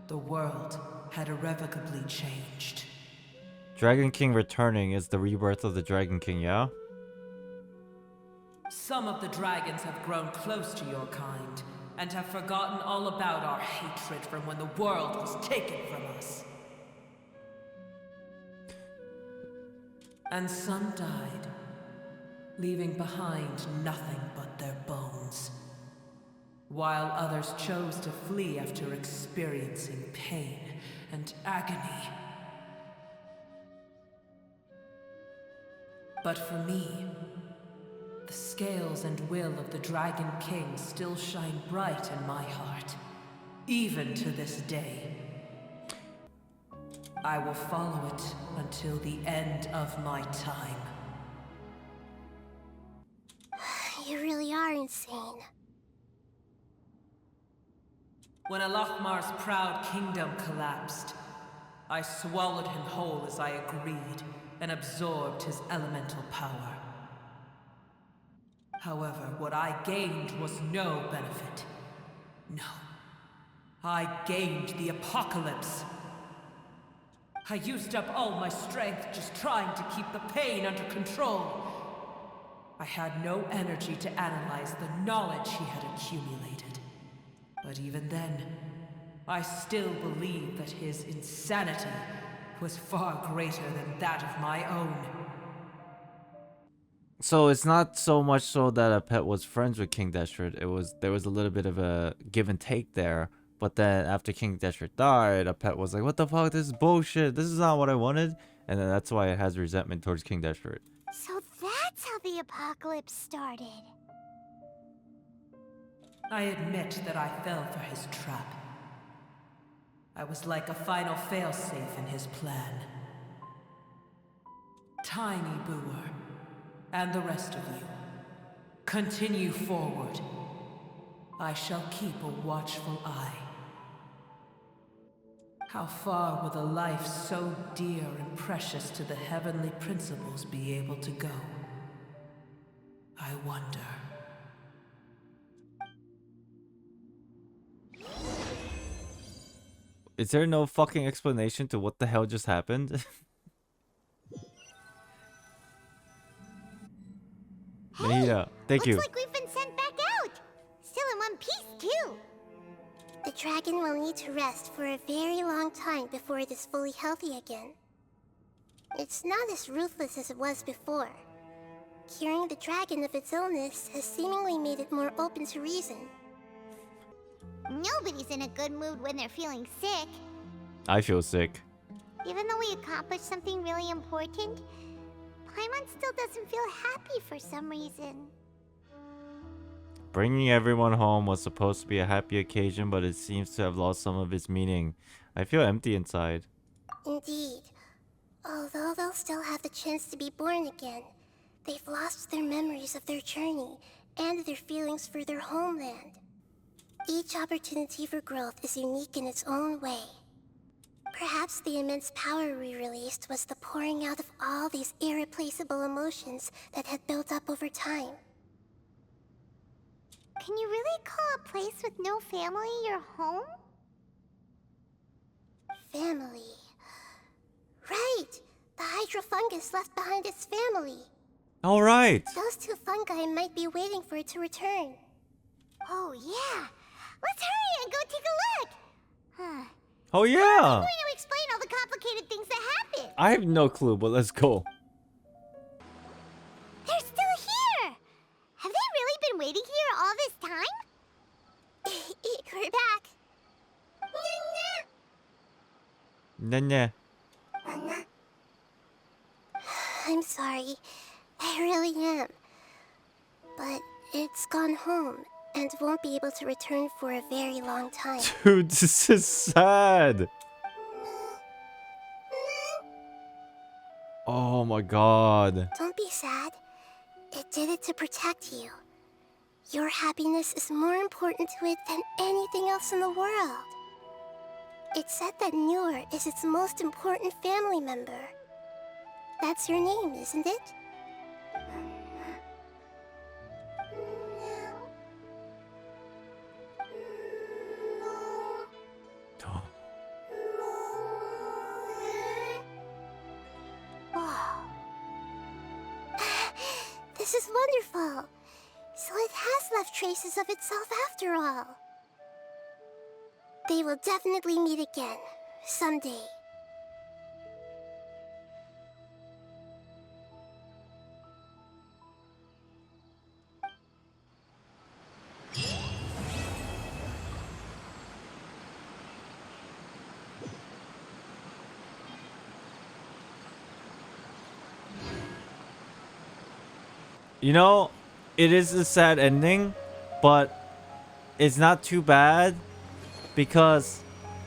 the world had irrevocably changed. Dragon King returning is the rebirth of the Dragon King, yeah? Some of the dragons have grown close to your kind, and have forgotten all about our hatred from when the world was taken from us. And some died, leaving behind nothing but their bones, while others chose to flee after experiencing pain and agony. But for me, the scales and will of the Dragon King still shine bright in my heart, even to this day. I will follow it until the end of my time. You really are insane. When Al-Ahmar's proud kingdom collapsed, I swallowed him whole as I agreed, and absorbed his elemental power. However, what I gained was no benefit. No. I gained the apocalypse. I used up all my strength just trying to keep the pain under control. I had no energy to analyze the knowledge he had accumulated. But even then, I still believed that his insanity was far greater than that of my own. So it's not so much so that Apep was friends with King Deshret. There was a little bit of a give and take there. But then after King Deshret died, Apep was like, "What the fuck? This is bullshit. This is not what I wanted." And then that's why it has resentment towards King Deshret. So that's how the apocalypse started. I admit that I fell for his trap. I was like a final failsafe in his plan. Tiny Booer, and the rest of you, continue forward. I shall keep a watchful eye. How far will a life so dear and precious to the heavenly principles be able to go? I wonder. Is there no fucking explanation to what the hell just happened? Nahida, thank you. Looks like we've been sent back out. Still in one piece, too. The dragon will need to rest for a very long time before it is fully healthy again. It's not as ruthless as it was before. Curing the dragon of its illness has seemingly made it more open to reason. Nobody's in a good mood when they're feeling sick. I feel sick. Even though we accomplished something really important, Paimon still doesn't feel happy for some reason. Bringing everyone home was supposed to be a happy occasion, but it seems to have lost some of its meaning. I feel empty inside. Indeed. Although they'll still have the chance to be born again, they've lost their memories of their journey and their feelings for their homeland. Each opportunity for growth is unique in its own way. Perhaps the immense power we released was the pouring out of all these irreplaceable emotions that had built up over time. Can you really call a place with no family your home? Family. Right! The hydro fungus left behind its family. All right. Those two fungi might be waiting for it to return. Oh, yeah. Let's hurry and go take a look. Huh. Oh I'm yeah. going to explain all the complicated things that happen. I have no clue, but let's go. They're still here. Have they really been waiting here all this time? We're back. Nah. I'm sorry. I really am. But it's gone home and won't be able to return for a very long time. Dude, this is sad. Oh my god. Don't be sad. It did it to protect you. Your happiness is more important to it than anything else in the world. It's said that Noor is its most important family member. That's your name, isn't it? This is wonderful. So it has left traces of itself after all. They will definitely meet again, someday. You know, it is a sad ending, but it's not too bad because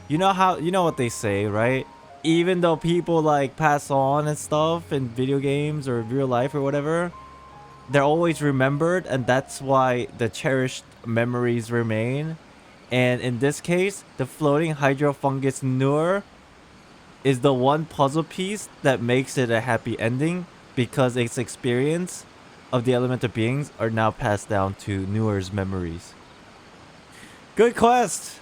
you know what they say, right? Even though people like pass on and stuff in video games or real life or whatever, they're always remembered, and that's why the cherished memories remain. And in this case, the floating hydrofungus Noor is the one puzzle piece that makes it a happy ending because its experience of the elemental beings are now passed down to Noor's memories. Good quest!